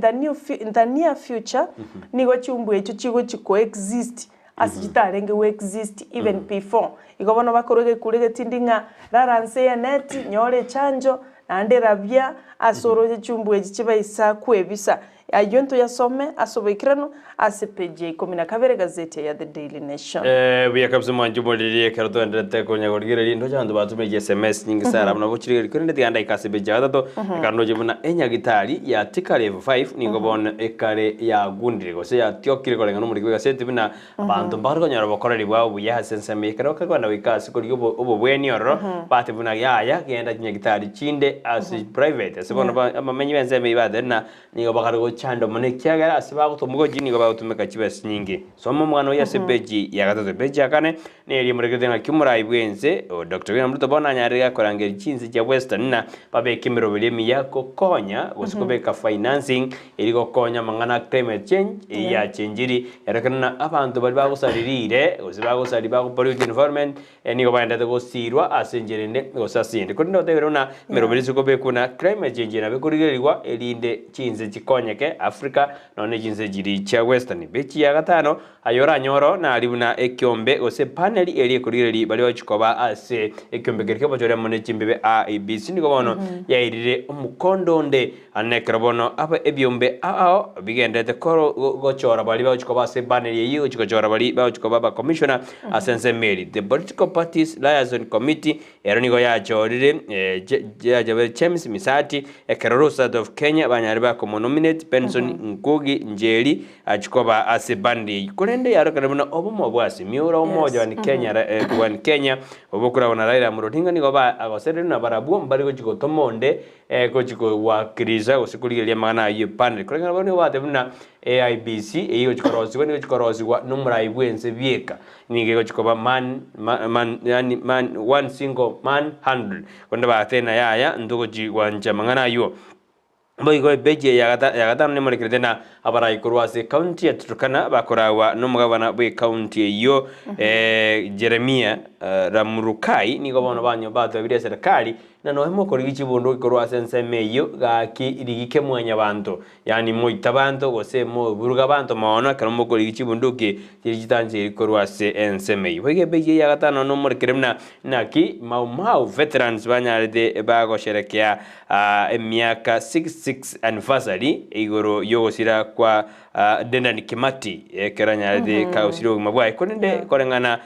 the near future nigo chumbu echo chigo chiko exist asijitarenge we exist even before igobona bakoroge kurege tindinga raranse ya net nyore chanjo nande rabia asoroje chumbu ejichiba isa kwebisa ayonto yasome asobekirano asepeje 12 gazeti ya The Daily Nation buya kabisa mwanju moliriye karoto ndete konya gorgire lindo jando batume SMS nyingi sara bana buchiri kurinde tiganda ikasebeje gatato kanoje buna enya gitari ya tika level 5 ningo bon ekare ya gundire gose ya tiokire kolenga no muri gazeti bina bantu mbargo nyara bokoreri bwa buya sense mekero kwa na wikasi kuri obo bweni oro bate buna ya genda nya gitari chinde as private sebona amamenyi benze mebade na ningo bakaro chando mone kiagara asiba gutomugo jini go bagutumeka chibes nyingi somo mwana ya sebeji ya gatatu beji akane ne ri muregete na kimura ibwenze Dr. William Ruto bona nyarega korangeri chinzi cha Western na babe kimiro bilimi yako konya usikobeka financing iligo konya mangana climate change ya chenjiri yarekana abantu bali bagusaririre usibagusari bagupollute environment nigo baenda gusirwa asenjerende gusasinde kundo teberona mirobiri sikobe kuna climate change na bekurigerirwa elinde chinzi chikonyeke Africa none chinzi jiri cha Western bechi ya gatano ayora nyoro na alibuna ekyombe ose paneli eri kurigeri bali bachikoba ase ekyombe kerike bajore mone chimbebe ABC nigo bono yairire umukondo nde anekrabono aba ebyombe ao bigendete koro gochora bali bachikoba ase paneli yiyo chikochora bali bachikoba ba commissioner asense Mary the political parties liaison committee eronigo ya chorire jabe James Misati ekerorusa of Kenya banyariba ko nominate Benson Nkugi Njeri achikoba ase bandi kurende yarokanabona obumo bwasi miura umoja wa Kenya wa Kenya obukura wana Raila Murodinga nigo ba agosere na barabu mbari ko chiko tomonde ko chiko wakiriza usikuliye magana yipande kurengana bone wate buna AIBC eyo chikorozi ni chikorozi wa numra ibwense bieka nige ko chikoba man one single man 100 konda ba tena yaya ndugo ji wanja magana yo Boy beje ya gata ne morekere na abara ikurwase county ya Turkana bakorawa no mugabana boy county yo Jeremia Ramurukai nigo bono banyo bato bire serikali na no hemo korigichi bondo ikurwase nsemeyo gaki irigike mwanya bantu yani moita bantu gose mo buruga bantu maona kana mo korigichi bondo ke dirigitanje ikurwase ensemeyo boy beje ya gata no morekere na ki mau veterans banyarede bago sherekea miaka 66 anniversary igoro yogosira kwa Dedan Kimati keranyarede kausiro mabwa konende korengana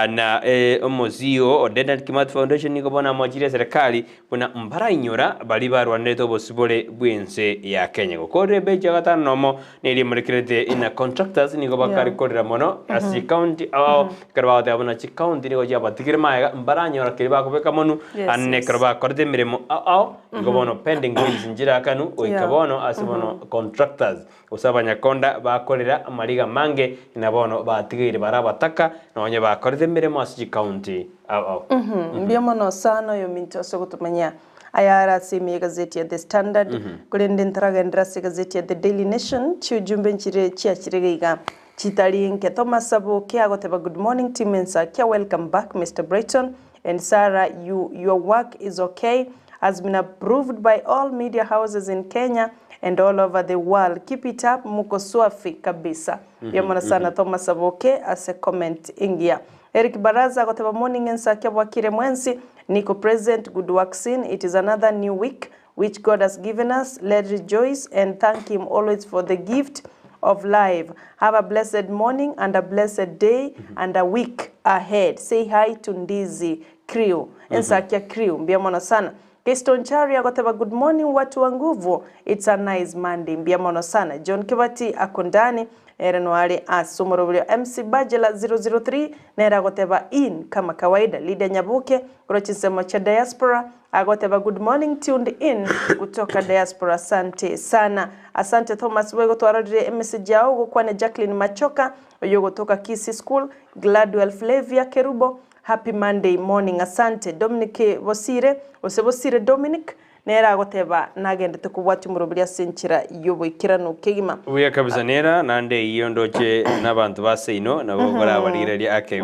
na omozio Dedan Kimati Foundation niko bona mwajiri serikali bona mbara inyora bali barwane to bosibole bwense ya Kenya kokore beja gatano nomo nili murekerete ina contractors niko bakari korera mono asi county au karbaate abona chi county niko jaba tikirma mbara inyora kiriba kubeka monu anne karba korde miremo au niko bono pending bills njira kanu oikabono asibono contractors usabanya konda bakorera amariga mange inabono batigire barabataka nonye bakorede miremo asi county au mbiomono sana yo minto so gutumanya ayara simi gazeti ya The Standard kurende ntaragendra se gazeti ya The Daily Nation chujumbe nchire chiachirega chitali nke Thomas Saboke agoteba good morning team Ensakia welcome back Mr. Brighton and Sarah your work is okay has been approved by all media houses in Kenya and all over the world. Keep it up, muko swafi kabisa. Yamona sana Thomas Saboke as a comment ingia. Eric Baraza got a morning Ensakia wakire mwensi. Nico present, good works in. It is another new week which God has given us. Let's rejoice and thank him always for the gift of life. Have a blessed morning and a blessed day and a week ahead. Say hi to Ndizi crew. Ensakia crew. Mbiamona sana. Keston Chari agoteba good morning watu wa nguvu. It's a nice Monday. Mbiamono sana. John Kibati akondani. Erenwale asumorobulio MC Bajela 003 nera agoteba in kama kawaida. Lydia Nyabuke kurochisemo cha diaspora agoteba good morning tuned in kutoka diaspora. Asante sana. Asante Thomas Wego twaradire message yao gukwane Jacqueline Machoka yogo toka Kisii School. Gladwell Flavia Kerubo happy Monday morning. Asante Dominic Bosire Osebosire Dominic nera agoteba nagende tukubwati murubulia senchira yobo ikirano kegima uya kabisa nera nande iyo ndoche nabantu baseino nabogora abalireri ake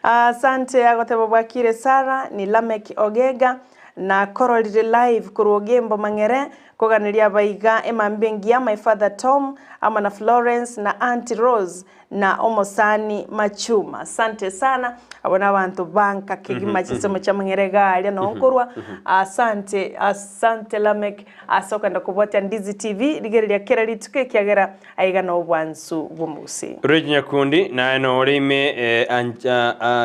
asante agoteba bwakire Sara ni Lamek Ogega na korolire live kurugembo mangere koganiria baiga emambengia my father Tom ama na Florence na Auntie Rose na Omosani Machuma. Asante sana abona abantu banka kigima chisemo cha mangere ali na onkorwa. Asante Lamek asoka ndakubwata Ndizi TV ligereria kera lituke kiagera aiga no bwansu bumusi Rejinya kundi na eno orime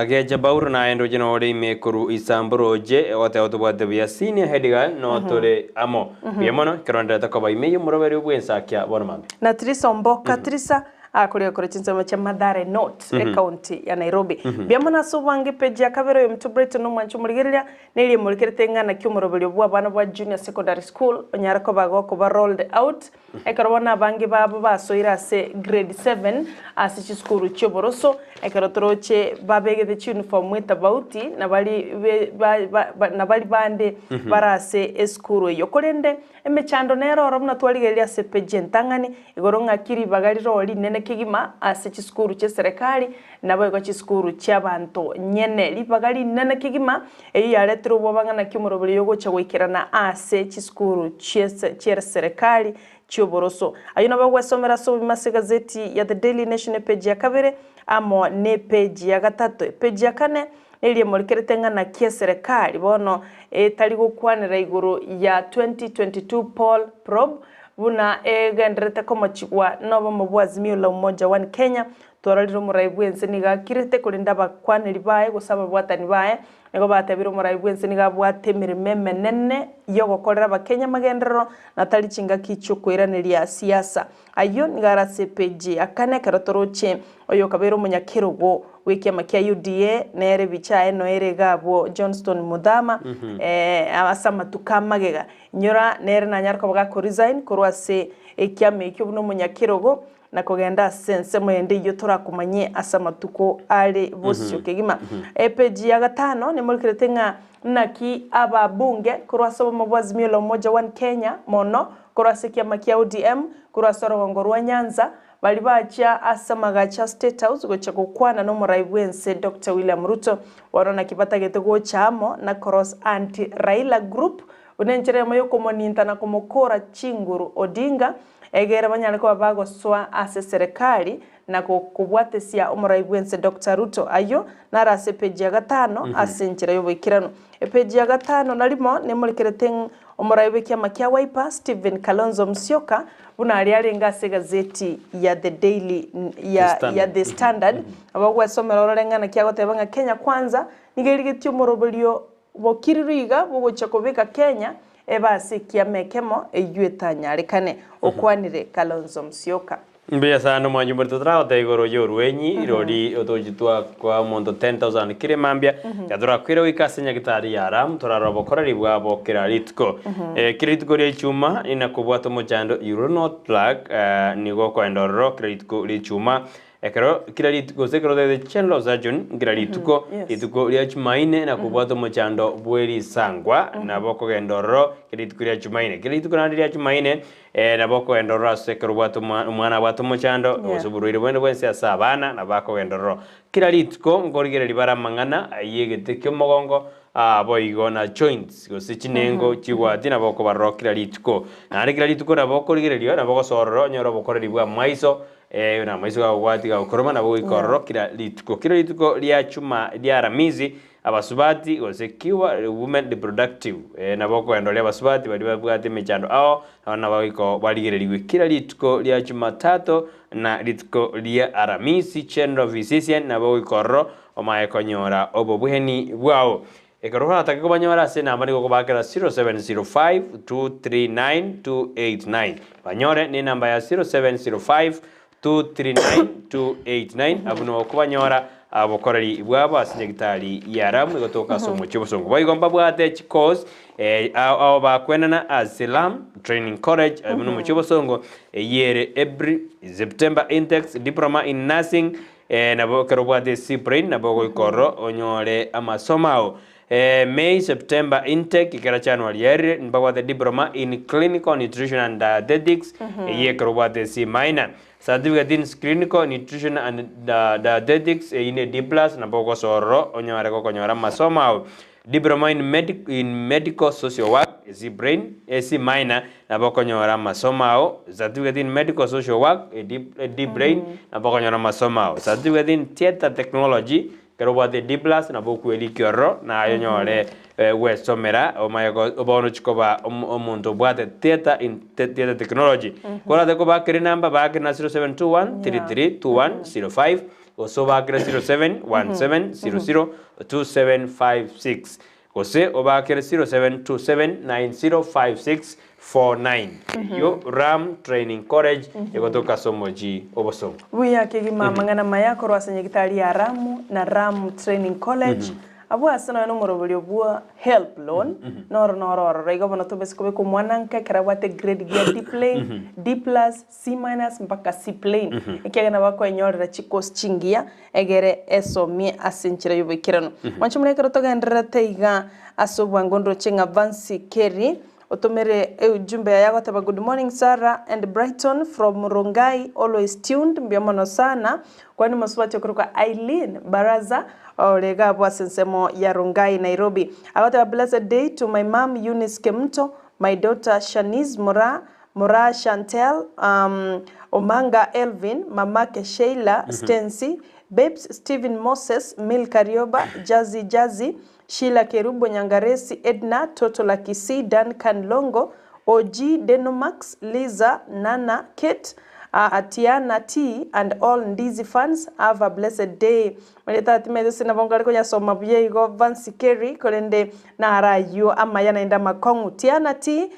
geja bauru na endo jeno orime kuru isambroje wate otobwate bya senior headguy no tole amo yemono kironda takoba imeyo muroberi bwensakia bonamambe na Trisa Mboka Trisa akulia kore chinsema cha Mathare North county ya Nairobi biamana subange page ya kabero yo mtu Brighton no mwanchu muligeria nili mulikirete ngana kyumurobelyo bwa bana bwa junior secondary school onyarako bagoko ba rolled out ekarobona bangi babo basoira se grade 7 asichi school cyoboroso ekarotoroche babegete uniform weta bauti na bali bande barase school yo korende emechando nero robna twaligeria se page ntangani igoronga kiri bagali roli nene kigima asichi school che serikali nabo ego chi school cy'abantu nyene libagali nene kigima yaretro bobangana kyumurobelyo yogo cyawikirana ase chi school che serikali cyoboroso ayuna bagwesomera so bimase gazeti ya The Daily Nation page ya kabere amo ne page ya gatatu page ya kane niliye mulikerete ngana kia serikali bono tari gukwanira iguru ya 2022 poll probe buna genderete komochigwa nobo mubwazimio la umoja wa Kenya twaraliro muraibwense niga kirete kulinda bakwaniri baye gusaba bwatani baye nego batabiro muraibwense niga bwatemire meme nene yo gukorera bakenya magendero natali chinga kicho kwiraniria siasa ayo nigarase page akane karotoroche oyo kabero munyakirugo wiki amakia UDA nere bichae no ere gabo Johnston Mudama asama tukamagega nyora nere na nyarko bagako resign kurwase ekyame ekyobuno munyakirugo na kugenda sense mwende yo turakumanye asamatuko ale bosyo kegima page ya gatano ni mulikiretenga naki ababunge kurwasaba mabwazimio la umoja wa Kenya mono kurwasikia makia ODM kurwasoro wangorwa Nyanza bali bacha asamaga cha State House gocha kukwana no muraibwense Dr. William Ruto warona kipata getego chamo na cross anti Raila group unenjere moyo komoninta na komokora Chinguru Odinga egera banyariko bago swa ase serikali na kubwatesia umuraibwense Dr. Ruto ayo narase page ya gatano asenjera yobikirano page ya gatano nalimo nemulikerete umuraibekia makia Wiper Stephen Kalonzo Musyoka buna alialenga se gazeti ya The Daily ya The Standard abagwa somero rolengana kyagotebanga Kenya kwanza nigeligityo morobelyo bokiririga bogochakobeka Kenya ebasi kiamekemo eyuetanyarekane okwanire Kalonzo Musyoka mbia sana mwanyu murtutra otegoro yorwenyi irori otojitwa kwa mondo 10,000 kire mambia yadura kwira wikasenya gitari yaram turarobokora ribwabo kiraritko kiritko ri chuma inakubwato mojando euro not black nigo kwa endoro kiritko ri chuma ekero kiritko zekero de chenlo zajun kiritko ituko ri chumaine nakubwato mojando bweri sangwa naboko gendoro kiritko ri chumaine kiritko ri chumaine naboko endoro sekero bwato mwana bwato mochando osuburuire bwende bwense asabana nabako endoro kiritko ngorigere libara mangana yegete kyomogongo boigo na joints gosichinengo chigwati naboko barokira litko nari kiritko naboko rigererio naboko sororo nyoro bokore libwa maiso na maiso ga gwati ga koroma nabo ikorro kiritko lia chuma lia ramizi abasubati gosekiwa women reproductive naboko endole abasubati bali babwate mechando ao na bawiko baligereriwe kira litko lia Jumatatu na litko lia Aramisi chendo visisian nabo ikorro omaye konyora obobuheni bwao ekoroha takiko banyora se namba niko kubakira 0705 239 289 banyore ni namba ya 0705 239 289 abuno kubanyora abokoreri bwabo asinyegitari yaramu igotoka somo cyobusongo bayigomba bwate course abo bakwenana Asylum Training College abuno mu cyobusongo yere every September index diploma in nursing nabo kerobwate Cyprian nabo ikoro onyore amasomao May September intake ikara January yere nbawate diploma in clinical nutrition and dietetics ye kerobwate C minor certificate in clinical nutrition and dietetics in a D+ na boko soro onyore ko konyora masoma diploma in medical social work C brain C minor na boko nyora masoma certificate in medical social work D brain na boko nyora masoma certificate in theater technology kero the D+ na boko elikioro na ayonyore wesomera omayego obono chikoba omuntu bwate theater in theater technology kola de ko bakere number bakere na 0721 332105 also bakere 0717002756 gose obakere 0727905649 yo Ram Training College egotoka somoji obosomo buya kigima mangana mayako rwasanye gitari ya Ramu na Ram Training College abo asana no morobulyo bua help loan noro rego bono to besko ko mwananka karawate grade ya D+, D+, C- mpaka C+. Ikigana bako enyorera chikos chingia egere esomi asinchira yubikirano wanchumule karoto gandra teiga asobwa ngondro chinga Vansi Kerry otomere ujumbe yago taba good morning Sarah and Brighton from Rongai, always tuned mbiamono sana kwani maswati kuruka Eileen Baraza olega bwa sensemo ya Rongai Nairobi. A blessed day to my mom Eunice Kemto, my daughter Shanice Mora Chantel, Omanga Elvin, mamake Sheila Stensi, Babes Stephen Moses, Mil Karioba, Jazzy, Sheila Kerubo Nyangaresi, Edna, Toto la Kisii, Dan Kanlongo, OG Denomax, Liza, Nana, Kate, Atiana T, and all Ndizi fans. Have a blessed day. Maleta timedo sina bonga ko ya soma bye go Vansi Kerry kolende na arayu ama yana enda makongu Tiana T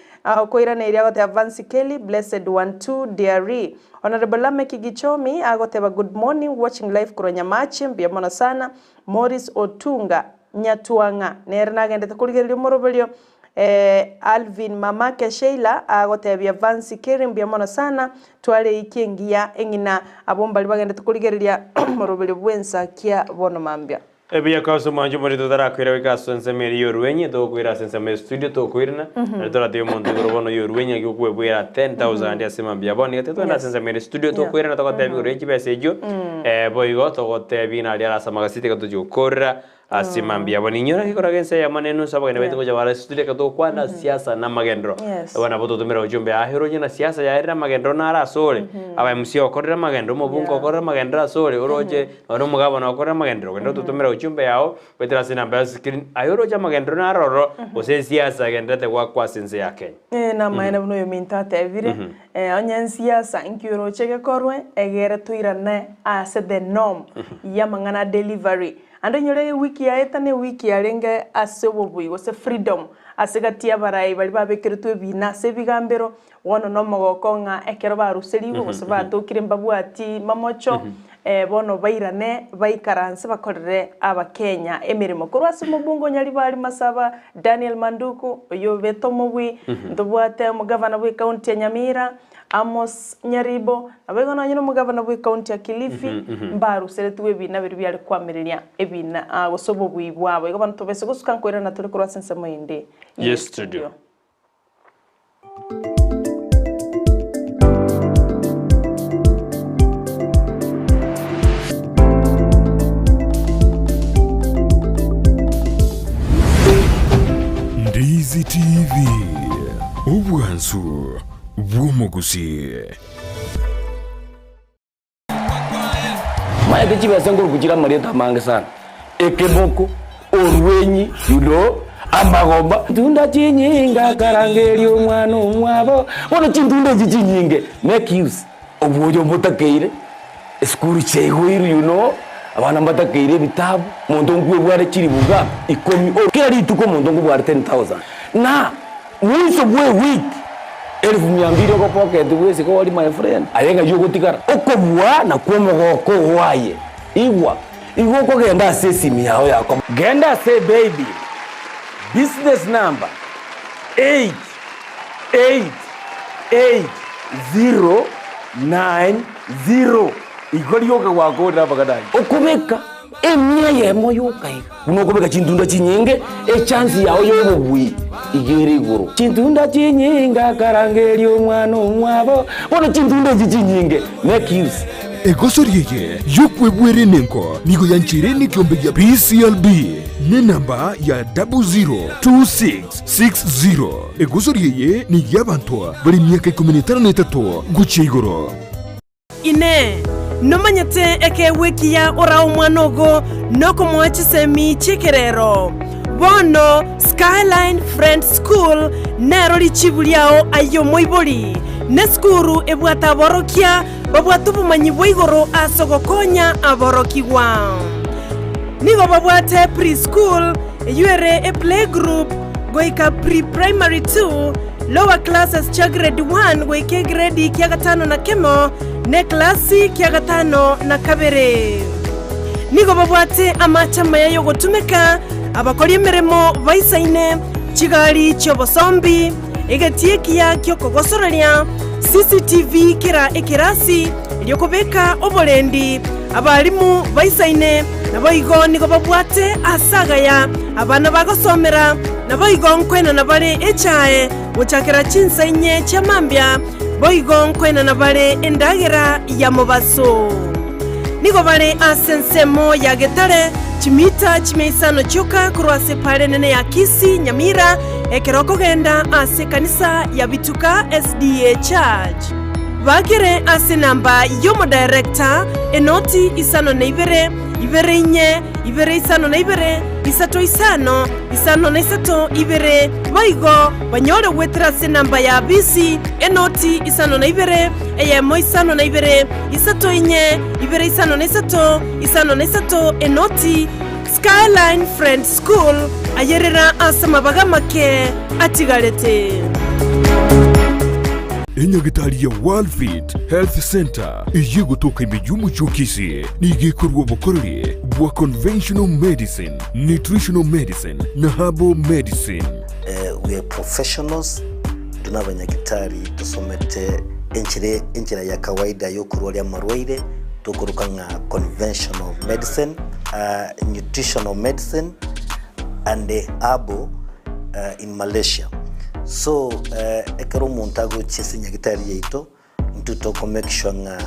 koira na area ya Vansi Kelly blessed one too dearie. Honorable Lameki Gichomi agoteba good morning watching live kuronya machi mbiamona sana. Morris Otunga Nyatuanga nerna gende takuligeryo morobelyo Alvin mamake Sheila agotebya Vansi Kerry mbiamona sana twale ikengia engina abombali bagende tukuligereria morobelyo bwensakia bono mambya Ebya kaso manjo morito darakwira wikaso nsemeri yoruenye to kwira nsemeri studio to kwirna tora tio monto robono yoruenye gyokwebwira 10,000 asema byaboni gateto na nsemeri studio to kwirna to gotebi urechi besejo boigo to gotebi na ala samagasite gato jokora asema byaboni nyora kikora gense ya maneno sabagene bete ko jabara studio gato kwana siasa na magendro wana boto tumera ujumbe ahero nyina siasa ya era magendro na ara sole aba MC okorera magendro mobunko okorera magendro sole oroje no mugabo na okorera magendro gendo tutumera ujumbe yao betera sina mbaya screen ayoro ja magendro na roro ose siasa gendete kwa sense yake na maana buno yo mintate evire onyen siasa inkiro cheke korwe egere tuirane as the norm ya mangana delivery ando nyore wiki ya etane wiki ya renge asebo bui wose freedom asigatia barai bali babekirtwe bina sebigambero wono no mogokonga ekero baruseri wose batokire mbabwati mamocho bono bairane baikaranse bakorere abakenya emirimo kurwase mubungo nyali bali masaba Daniel Manduku oyo betomobwi ndobwate mugavana bwe county ya Nyamira Amos Nyaribo abegona nyino mugavana bwe county ya Kilifi mbaru seretwe bina biri byali kwamiriria ebina gosobo bwibwabo ego bantu bese gusukankwera na tuli kurwase nsemo inde yes studio Ndizi TV Ubwansu Bw'Gusii Maya kichi basenguru kuchira mareta mange sana ekeboko orwenyi amagomba tunda chinyinga karangeri omwana omwabo wono chintunda chinyinge make use obujo mutakeire skuru chegwiru abana mbatakeire bitabu muntu ngwe bware chiri buga ikomi kila rituko muntu ngwe bware 10,000 na mwiso bwe week 1200 ko pocket wese ko wali my friend ayenga yugo tikara okobwa na kwomogoko waye igwa ko genda sesimi yao yako genda say baby business number 888090 igori yoga wako na bagadai okubeka emia yemo yokai unokubeka chintunda chinyenge chance yao yobubwi igeri guru chintunda chinyinga karangeri omwana omwabo wono chintunda chinyinge make use egosoriye yokwebwere nenko nigo yanchireni kiombe ya PCLB ne namba ya 002660 egosoriye ni yabantu bari myaka 13 gucha igoro ine nomanyete eke wiki ya ora umwanogo noko mwachisemi chikerero bono Skyline Friends School nero lichibuliao ayo moiboli ne skuru ebwata borokia babwatu bumanyi bwigoro asogokonya aborokiwa nigo babwate preschool eyuere e playgroup goika pre-primary 2 lower classes cha grade 1 goike grade kia gatano na kemo ne klasi kia gatano na kabere nigo babwate amachama yayo gotumeka abakori emirimo baisaine chigari chobosombi egatiekia kyokogosoreria CCTV kira ekirasi lyokobeka oborendi abalimu baisaine naboigo nigo babwate asagaya abana bagosomera naboigo nkwena nabale echae gochakira chinsainye chamambya boigo nkwena nabale endagera ya mobaso nigo bale asensemo ya getare chimita chimeisano choka kurwase pale nene ya Kisii Nyamira ekiroko genda ase kanisa ya Bituka SDA Church bakire ase namba yomo director enoti isano na ibere inye ibere isano na ibere isato isano na isato ibere boigo banyore wetra ase namba ya BC enoti isano na ibere eyemo isano na ibere isato inye ibere isano na isato enoti Skyline Friend School ayerera asama bagamake atigarete Enyagitari ya World Fit Health Center iye gutoka imiyumu chokisi nigikorwa bukorere bwa conventional medicine, nutritional medicine na herbal medicine. We are professionals tunabanyagitari tusomete enchira ya kawaida yo kurwalia marwaire tukurukanga conventional medicine, nutritional medicine and herbal in Malaysia. So ekero montago chesinya gitari yeito ntutoko make sure nga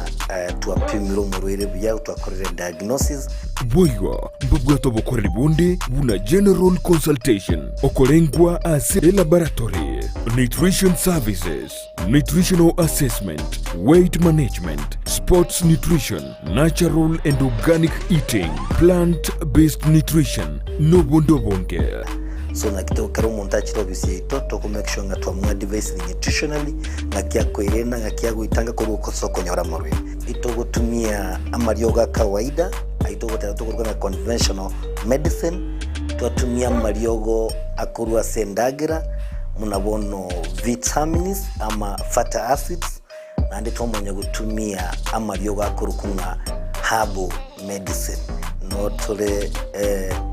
tuapimiro murwire bya twakorere diagnosis boigo mbugwato bokorere bonde buna general consultation okorengwa as laboratory nutrition services, nutritional assessment, weight management, sports nutrition, natural and organic eating, plant-based nutrition, no bondo bonge. So na kitoko kero montachi robisi to make sure nga twamwa device nutritionally na kia koirena nga kia guitanga ko soko nyora morwe ito gutumia amarioga kawaida aito gutera na conventional medicine twatumia mariogo akurwa sendagira munabono vitamins ama fatty acids na ndito mwenye gutumia amarioga akurukunga herbal medicine no tole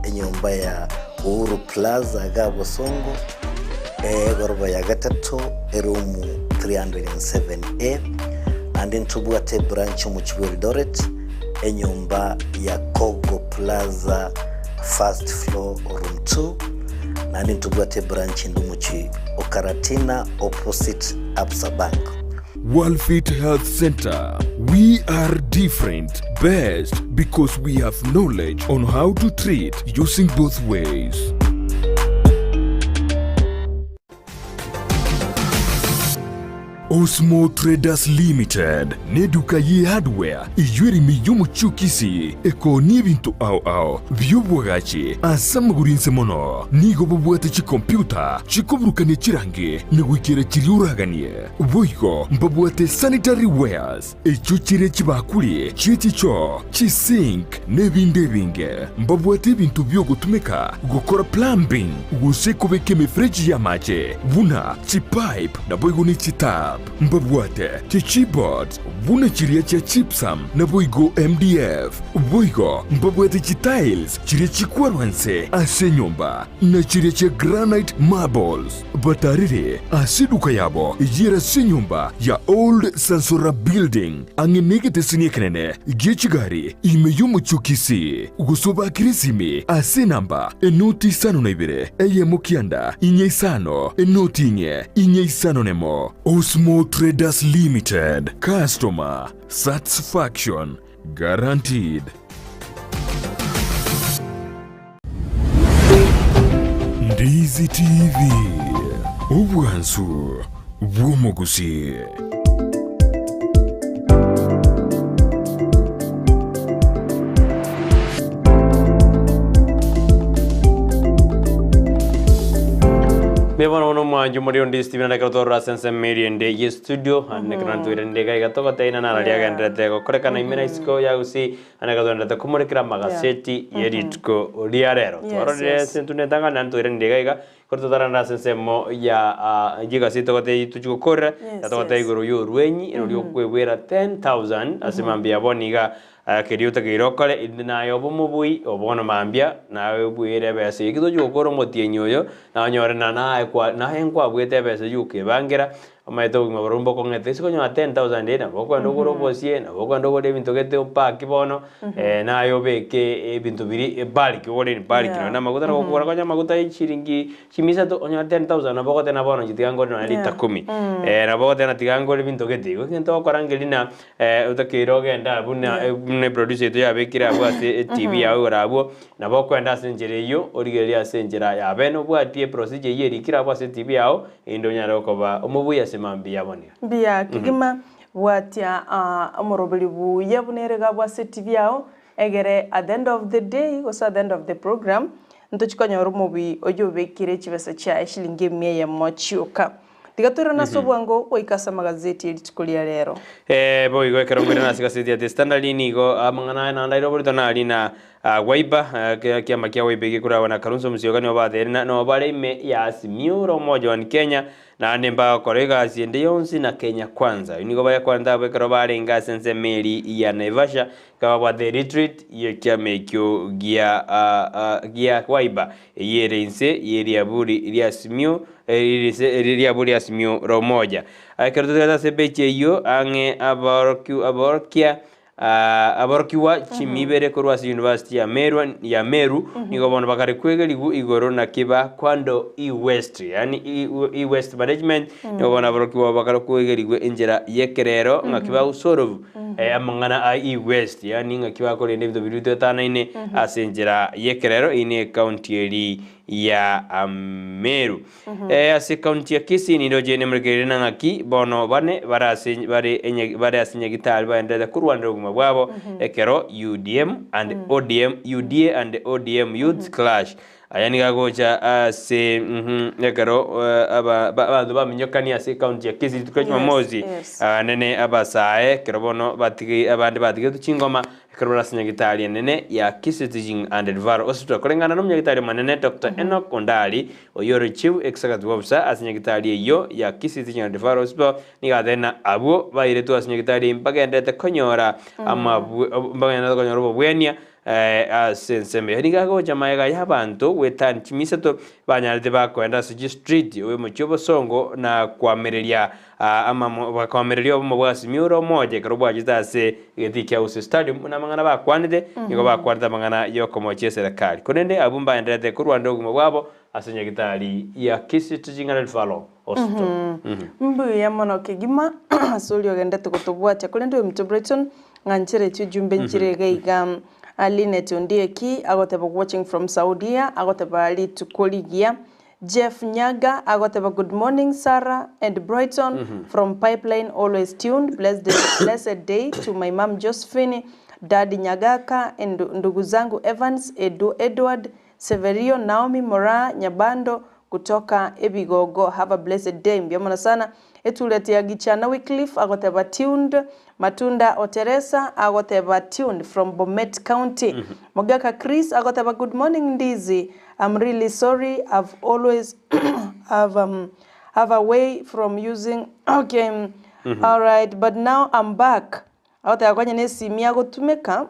enyomba ya Uhuru Plaza Gabo Songo gorba ya gatatu erumu 307A and then tubuate branch mu Eldoret enyumba ya Kogo Plaza first floor room 2 and then tubuate branch ndumuchi Okaratina opposite Absa Bank. World Fit Health Center. We are different, best because we have knowledge on how to treat using both ways. Osmo Traders Limited neduka ye hardware iyuri miyumu chukisi eko nibintu ao byubwagachi asamugurinse mono nigo bubwate chi computer chikobrukane chirange negwikere chiriuraganie boigo mbabwate sanitary wares echuchire chibakuli chichicho chisink nebindebinge mbabwate bintu byo gutumika gukora plumbing gusekobeke mefreji ya mache buna chipipe na boigo ni chitap mbabwate chichibot buna chiria cha chipsam na boigo MDF boigo mbabwate chitiles chiria chikwarwanse ase nyomba na chiria cha granite marbles batarire asiduka yabo ijira sinyumba ya old Sansora building angenegete sinyekenene gichigari imeyumu chukisi gusoba kirisimi ase namba enoti sano na ibere eye mukianda inye sano enoti inye sano nemo. Osmo Traders Limited, customer satisfaction guaranteed. Ndizi TV, ubwansu bw'omugusi. Bebona uno mwanju muri Ndizi TV na karotora sense media ndege studio ane kana tuire ndega igatoka taina na radia gendete gokoreka na imena isiko ya Gusii ane katonda kumurikira magaseti yeritko riarero twarore sentune tanga na tuire ndega iga korotara na sense mo ya giga sito gote tuchukora yatoka iguru yurwenyi ryo kwewera 10,000 asimambia boniga kiriuta kirokole nayo bomubui obono mambia nawe buire bese ikido jukoro motienyoyo na nyore na kwa na henkwa bwete bese yuke bangira amaito mabarumbo kongete siko nywa 10,000 ena boko ndogoro bosie na boko ndogoro ebintu gete upaki bono nayo beke ebintu biri baliki wole baliki na maguta na kokora kwa maguta ichiringi chimisa to nywa 10,000 na boko tena bono jitigango na lita 10 na boko tena tigango ebintu gete go kinto korangelina utakiro genda buna ne producer to ya bekira bwase TV yawe rabo na boko enda senjereyo origeria senjera ya beno bwatie procedure yeri kira bwase TV yao indo nyaro ko ba omubuya semambi yabone bia kigima watia amorobeli bu yabunerega bwase TV yao egere at the end of the day or at the end of the program ntochikonya rumobi ojo bekire chibese cha shilingi 100 ya mochioka tigatura na sobwango oikasa magazeti elitukulia lero boy go kerongera na sigazeti ya standard nigo amangana na ndairo burito na alina waiba kia makia waiba gikura wana karunso musiogani obatherina no bare ime ya Azimio moja wa Kenya na nemba korega asiende yonsi na Kenya kwanza unigo baya kwanza bwekero bare nga sense meri ya Naivasha kwa wa the retreat ye kia mekyo gia waiba yere inse yeri aburi ili Azimio ili aburi Azimio moja kerotega sebeche yo ange aborkiwa chimibere korwasi University ya Meru nigo bono bakare kwegeligu igoro na kiba kwando West yani West management nigo bono aborkiwa bakare kwegeligu enjera yekerero ngakiba usorovu amangana West yani ngakiba ko lende bido bidu tana ine asenjera yekerero ine county eri ya Meru ase county ya Kisii ni doje ne mregerena ngaki bono bane bare asinya gital ba ndada kurwando bwabo ekero UDA and ODM youth clash ayani gagocha ase ekero abantu baminyokani ase county ya Kisii tukajuma mozi nene abasae kerobono batigi abandi batigi tuchingoma ekero rasinya gitali nene ya Kisii Teaching and Advisory Hospital kolengana no mnyagitali manene Dr. Enoch Ondali oyoro chief executive officer asinya gitali yo ya Kisii Teaching and Advisory Hospital nigathena abo baire tu asinya gitali mbagendete konyora ama mbagenda konyora bwenia senseme herigago jamaega yabantu wetan chimisato banyalite bakwenda suji street we muchobo songo na kwamereria ama kwamereria mu bwasimiuro moje karobwa jitase gethika use stadium na mangana bakwanide nigo bakwarta mangana yoko moche serikali konende abumba endete kurwando gumo bwabo asenya gitali ya Kisii Teaching and Advisory Hospital mbu yamono kigima solio gendete kutobwacha kolende mu Brighton nganchere tujumbe njire gaiga Aline Tundieki agoteba watching from Saudi agoteba ali tukoligia Jeff Nyaga agoteba good morning Sarah and Brighton from Pipeline always tuned blessed day to my mom Josephine Daddy Nyagaka and ndugu zangu Evans Edward Severio Naomi Mora Nyabando kutoka Ebigogo have a blessed day mbiamona sana etuletea gichana Wycliffe agoteba tuned Matunda Oteresa agoteba tuned from Bomet County Mogaka Chris agoteba good morning Ndizi I'm really sorry I've always have a way from using okay all right but now I'm back agoteba kwanye nesimi agotumeka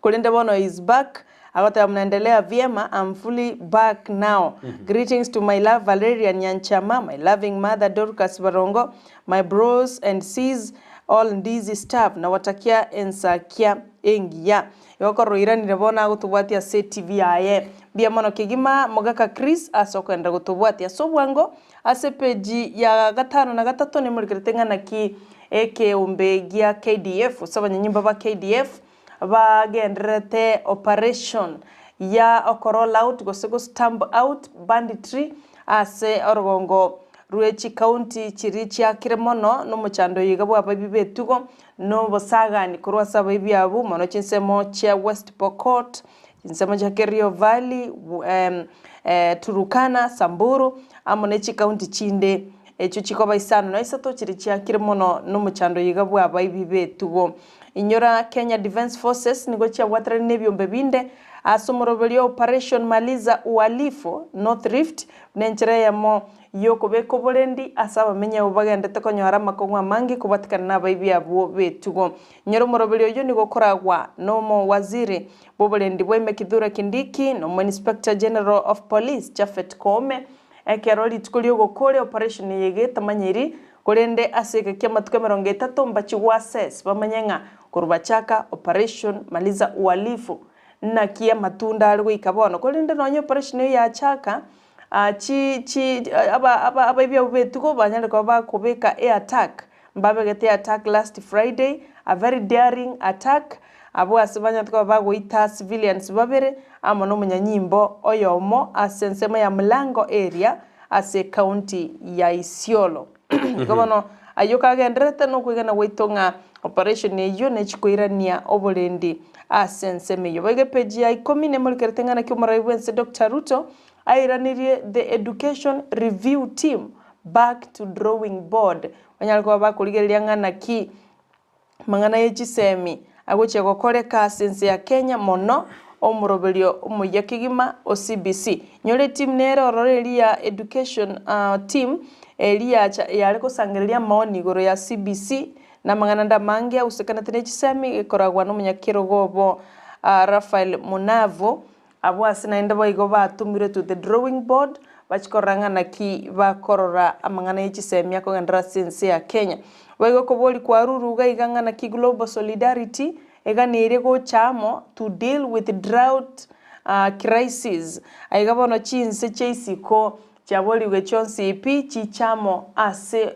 kulinde bono is back agoteba mnaendelea vyema I'm fully back now greetings to my love Valeria Nyanchama my loving mother Dorcas Barongo my bros and sis all Ndizi staff na watakia Ensakia engia yokoro irani rebona gutubwatia CTV aye bia mono kigima Mogaka Chris asokwenda gutubwatia sobwango ase page ya 5 na 3 ni murikiritenga na ki eke umbegia KDF usabanya nyimba ba KDF bagendrete operation ya okorola out gosego stamp out banditry ase orgongo Ruechi County chirichia kiremono no muchando yigabo ababi betugo no bosagani kurwasa baby abu mono chinsemo chia West Pokot insema cha Kerio Valley Turukana Samburu amone chi county chinde echo chikoba isano na isato chiri chia kirimono no muchando yigabwa abayibi betugo inyora Kenya Defence Forces nigo chia watra nebyombe binde asomorobelio operation maliza uhalifu North Rift nenchera yamo yoko beko bolendi asaba menya ubagende tekonyora makongwa mangi kubatikana nabayibi abo betugo nyoro morobelio yo nigo koragwa nomo waziri bobolendi bweme Kithura Kindiki no Inspector General of Police Jafet Kome ekeroli tukulio gokore operation yege tamanyiri kurende aseke kema tukemero 3 mbachi wases bamanyenga kurubachaka operation maliza uhalifu na kia matunda algo ikabono kurende nonyo operation ya chaka aba ibya ubetuko banyale ko bakubeka air attack mbabegete attack last Friday, a very daring attack abo asibanya tko bagoita civilians babere amono munyanyimbo oyomo asensema ya Mlango area ase county ya Isiolo gobono ayoka gendrete no kwigana waitonga operation eyo nechikoirania obolendi asenseme yo bege page ya 10 ne mulkeretengana kyomaraibwense Dr. Ruto airanirie the education review team back to drawing board wanyalko bakurigeria ngana ki mangana yechisemi agoche gokoreka sense ya Kenya mono omurobelio omuyakigima o CBC nyore team nero rorelia education team elia yareko sangelia maoni goro ya CBC na mangana ndamange usekana tenechisemi koragwa no munyakirogobo Rafael Munavo abo asinaenda boigo batumire to the drawing board bachikoranga na ki bakorora amangana yechisemi yako ngandra sense ya Kenya boigo koboli kwa ruruga igangana ki global solidarity eganire go chamo to deal with drought crisis aigabono chinse cheisiko chaboli wechonsi ipi chichamo ase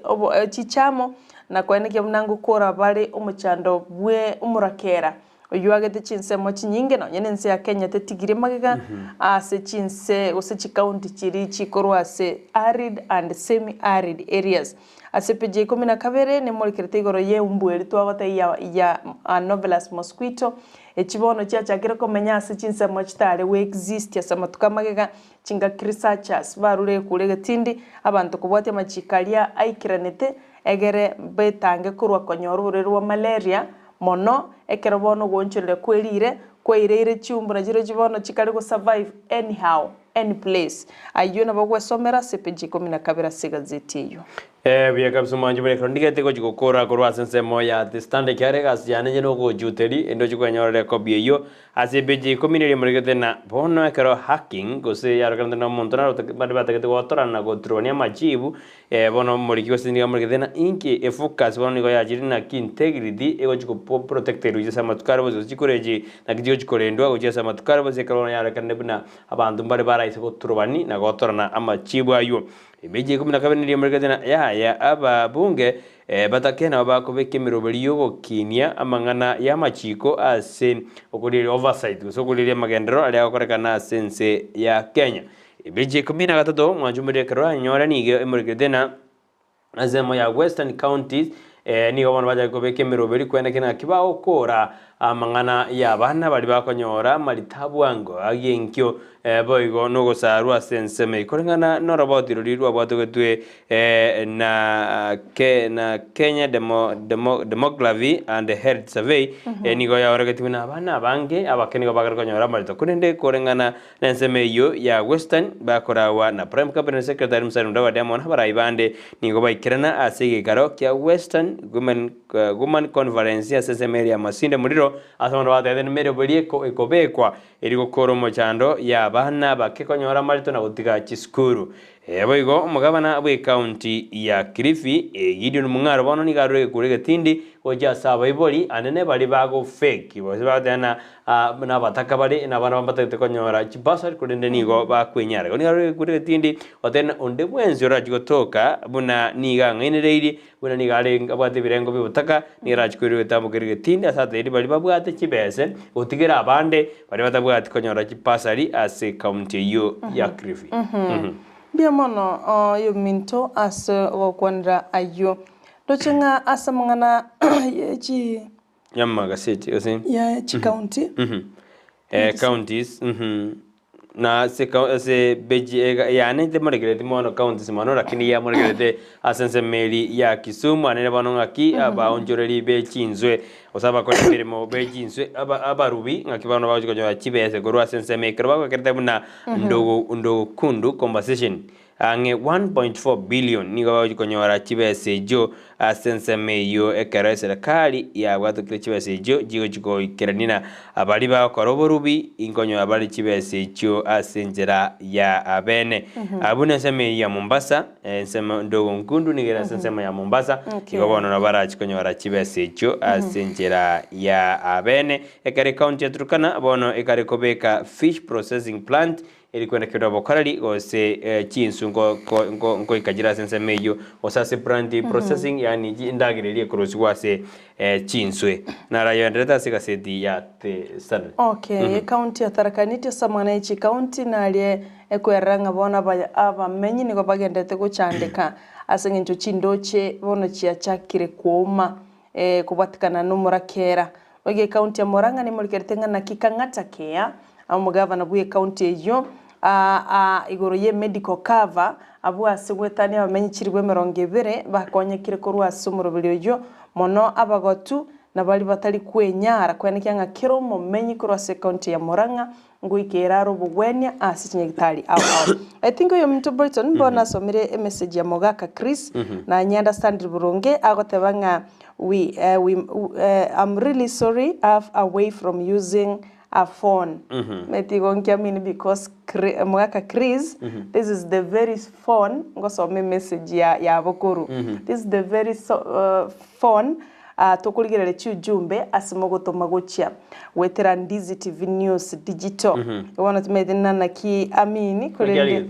chichamo na kweneke mnangu kora bale umuchando bwe umurakera oyuagete chinse mochi nyinge no nyenense ya Kenya tetigire magega ase chinse ose county chiri chikorwa ase arid and semi arid areas ase peje 12 ne molkerete igoro ye umbweri twagote ya anovelous mosquito echibono chakira komenya ase chinse mochi tare we exist ya samatuka magega chinga researchers barure kurege tindi abantu kubwate machikalia aikiranete egere betange kurwa konyorurero wa malaria mono ekerobono gonchole kwelire kweirere chumbu na jiro jibono chikali go survive anyhow any place ayona bagwe somera sepeji 12 sigazeti yo biya kabisa manje bere krondige tego chikokora korwa sense moya the stand kyare gas yane nyeno go juteri endo chikonyorere ko biyo asepeji 10 murigete na bono ekero hacking gose yaraganda na montona bade batagete gotora na go tronia majibu bono muriki gosindiga murigete na inki efocus bono nigo yajiri na integrity ego chiko protector uje matukara bozo chikoreji na gidio chikorendwa uje matukara bozo ekero yaraganda bina abantu bare baraise go trobani na gotora na amachibu ayo beje 12 ni murigete na ya aba bunge batakena bakobeke mirobeliyo gokinia amangana ya machiko ase okulire oversight so kulire magendero ali akorekana sense ya Kenya beje 13 mwanjumire kero nyora nige emurigedena azemo ya Western Counties ni gobona baje kobeke mirobeli kwenda kina kibao kora amangana ya bana bali bakonyora malitabwango agenkyo boigo no gosarwa sense me korengana no robot rirwa bwatogetwe na Kenya demography and health survey ni go ya oregetimwe na bana bange abakeni go bagarkonyora malito kunende korengana nenseme yo ya Western bakorawa na prime cabinet secretary msarunda wa diamond habarayibande ni go baikirana asege karo kya Western women conference ya sesemeri ya masinde muriro asondo bateden mere bolieko ekobekwa erigo koromo chando ya bana bakekonyora malito na gutiga chiskuru boigo umugabana bwe county ya Kilifi Gideon Mungaro bono ni garure kurege tindi oja saba iboli anene bali bago fake bo batana na bataka bali na bana batete konyora chibasari kurende nigo bakwenyara ni garure kurege tindi otena onde bwenzi orajigotoka buna niga ngainereiri buna nigale abate birengo bibutaka ni rajkurwe tamukirige tindi asate iri bali babwate chibese otigera abande bali batabwate konyora chibasari ase county yo ya Kilifi bia mono yo minto as wakwandra ayo dochenga asamangana chi yamma gaseti osin ya chi county counties na se beji yani te moregerete mono counties mono lakini ya moregerete asense meli ya Kisumu anene bano ngaki aba onjoreri be chinzwe osaba ko mirimo be chinzwe aba rubi ngaki bano baje ko chibese ko asense mekero ba kerete buna ndo kundu conversation ange 1.4 billion nigo baje ko nyora chibese jo asense meyo ekere serikali ya watu kile chibese jo jigo chiko keranina abali ba ko roborubi ingonyo abali chibese jo asenjera ya abene abuna seme ya Mombasa sema ndogo nkundu nigera sema ya Mombasa igo bono na bara chikonyora chibese jo asenjera ya abene ekare county ya Turkana bono ekare kobeka fish processing plant ilikwenda kidogo karali ose chinsu ngo ikajira sense meyo osase plant processing yani indagireli cross wase chinswe na rayo ndeta sikaseti ya te sana county ya Tarakaniti samana ichi county na ali ekweranga bona abamenyi niko bagendete gucandika asengencho chindoche bono chia chakire kuoma kubatikana numurakera oge county ya Murang'a ni muliketenga na kikangata kea amugavana buye county eyo igoro ye medical cover abu asegwetani abamenyi chirwe 20 bakonyekire ko rwasumuro bilyo mono abagotu na bali batali kwenyara kwenekyanga kiro mumenyi ko rwase county ya Murang'a nguikera rubugwenya asichinyegitali I think yo mtu Brighton mbona somire message ya Mogaka Chris na nyanda stand burunge agotebanga I'm really sorry away from using a phone. Because Mogaka Chris, this is the very phone. Ngosome message ya abokuru. This is the very phone. Tokuligere chujumbe asimogoto magochia wetera Ndizi TV News digital. Wana tumedena na ki amini kulenge.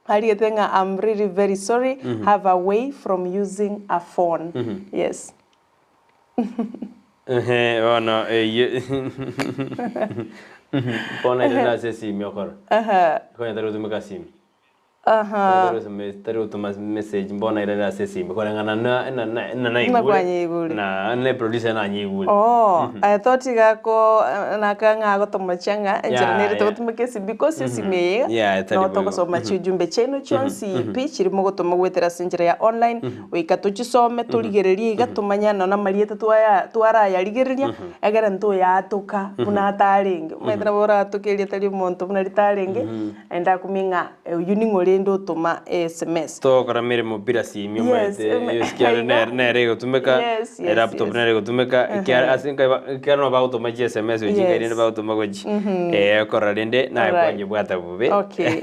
Aliyetenga I'm really very sorry. Have a way from using a phone. Yes. Bueno, pone la sesimi okoro. Konya taru tumeka simi. Taru tumas message mbona ile la sesimi. Kwa ngana na ibule. Na ne producer na nyibule. I thought igako nakanga agotomachanga engineer to tumeke simi because sesimi. No toko so machujumbe cheno chonsi pitch irimo gotoma gwetera sinjira ya online wikatuchisome tuligereria igatumanyana na marieta twara ya ligereria egera nto yatuka buna tarenge mwethera bora tukeria tari monto buna ritarenge enda kuminga uningore ndo tuma SMS to kora mere mobira simi mwete iskiara nere gotumeka laptop nere gotumeka ikiara asinka ikiara ba utoma SMS ujingari ne ba utoma goji kora rende na kwanje bwata bube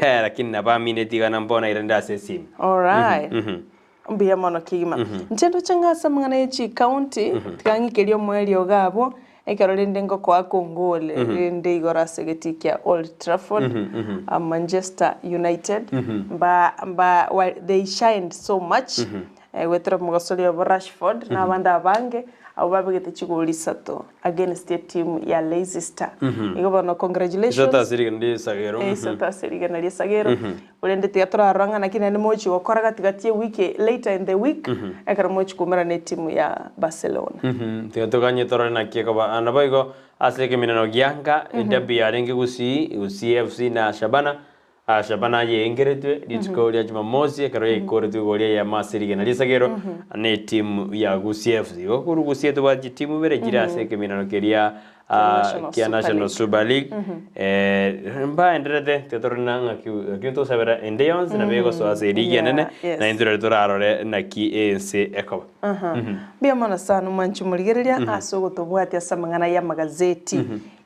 lakini na ba minute gana mbona irenda sesimi alright mbia mono kigima ntendo changa samangana echi county tikangikelio mweli ogabo ekarolende ngo kwa Kongole rende igora segetikia Old Trafford Manchester United they shined so much wetra mugosoli wa Rashford na banda bange abo babigete chigoli sato against the team ya Leicester igobano congratulations sota siriga ndi sagero sota siriga ndi sagero ulende teatro aranga na kinene mochi wakora gatigati wiki later in the week ekara mochi kumera ne team ya Barcelona teatro ganye toro na kieka anabaigo aseke minano gianga derby ya rengi Gusii FC na Shabana yengeretwe ditsko ya Jumamosi ekaro ikoretu golia ya Masiriga na lisagero ne team ya Gusii FC okuru Gusii to baji team bere gira aseke minano keria kia National Super League mba endrede tetorna ngakito sabera endeyons na bego so asiriga nene na indure torarore na ki ense eko bia mana sana manchu muligereria asogo tobwati asamangana ya magazeti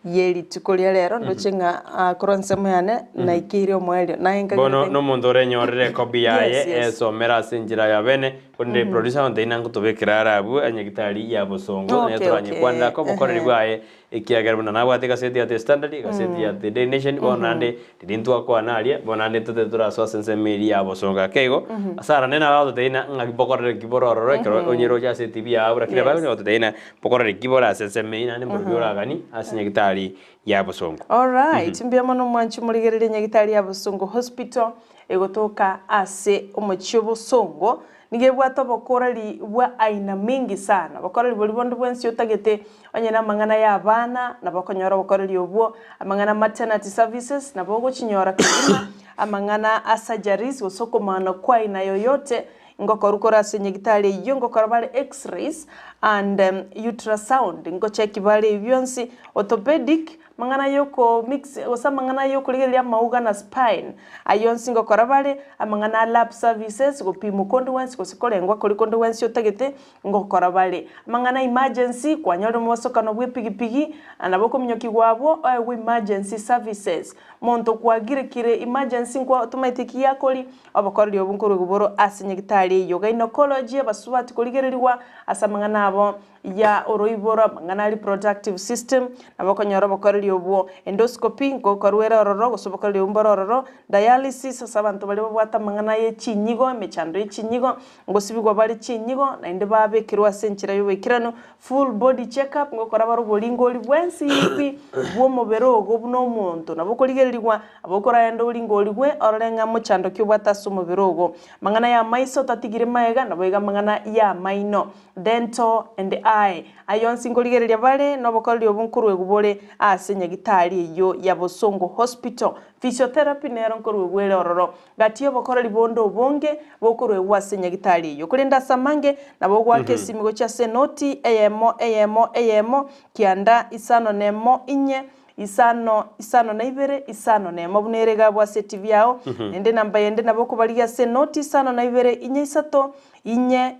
yeli tukolia lero ndochenga kuronsemo yane na ikirio mwelio na enga bono no mondore nyorere kobi yaye so mera sinjira ya bene kunde producer on deina ngutobekira arabu anyagitari ya bosongo na toranye kwanda ko bokoreri bwaye ikiagera buna nawe ateka seti ya standard gaseti ya the nation bonande didintu akwa nalia bonande tete tura so sense meri ya bosonga kego asara nena bawo deina ngabokorere kibororo kero onyero ja seti bia abura kile bawo deina bokorere kibora sense meri nane mbora gani asinyagitari ya bosongo all right mbia mono mwanchu muligerere nyagitari ya bosongo hospital egotoka ase omochio bosongo nige bwato bokorari bwa aina mingi sana bokorari boli bondo bwensi otagete onyena mangana ya abana na bakonyora bokorari obwo amangana maternity services na bogo chinyora kima amangana surgeries osoko mana kwa aina yoyote ngokorukora senyegitali iyo ngokora bale x-rays and ultrasound ngocheki bale byonsi orthopedic mangana yoko mix osa mangana yoko ligelia mauga na spine ayonsi ngokora bale amangana lab services gopimu conduence kosikolengwa koli conduence otagete ngokora bale mangana emergency kwanyoro mosokano bwepigipigi anaboko mnyoki gwabo we emergency services monto kwagirekire emergency kwa automatic yakoli abakora obunkuru guboro asenyegitali yo gynecology abasubati koligererwa asamangana abo ya oroibora mangana reproductive system abakonyora bakora obwo endoscopy ngokorwera ororo gosobokora umbororo dialysis asabantu bali bwata mangana ye chinyigo emechando ye chinyigo ngosibigwa bali chinyigo na inde babekirwa senchira yo bekirano full body check up ngokora baro bolingoli bwensi ipi bwo mobero ogo buno muntu nabokoligererwa abokora endo lingoli gwe ororenga mochando kyobwata somobero ogo mangana ya maiso tatigire maega naboiga mangana ya maino dental and eye ayon singoligereria bale nobokora obunkuru egubole asenyagitali yo ya Bosongo Hospital physiotherapy nero nkorwe gwele ororo gatiyo bokora libondo bonge bokorwe wasenyagitali yo kulinda samange nabo gwake simigo cha senoti emo kianda isano nemo inye isano na ibere isano nemo bunerega bwa TV yao ende namba yende nabo kubaliga senoti isano na ibere inye isato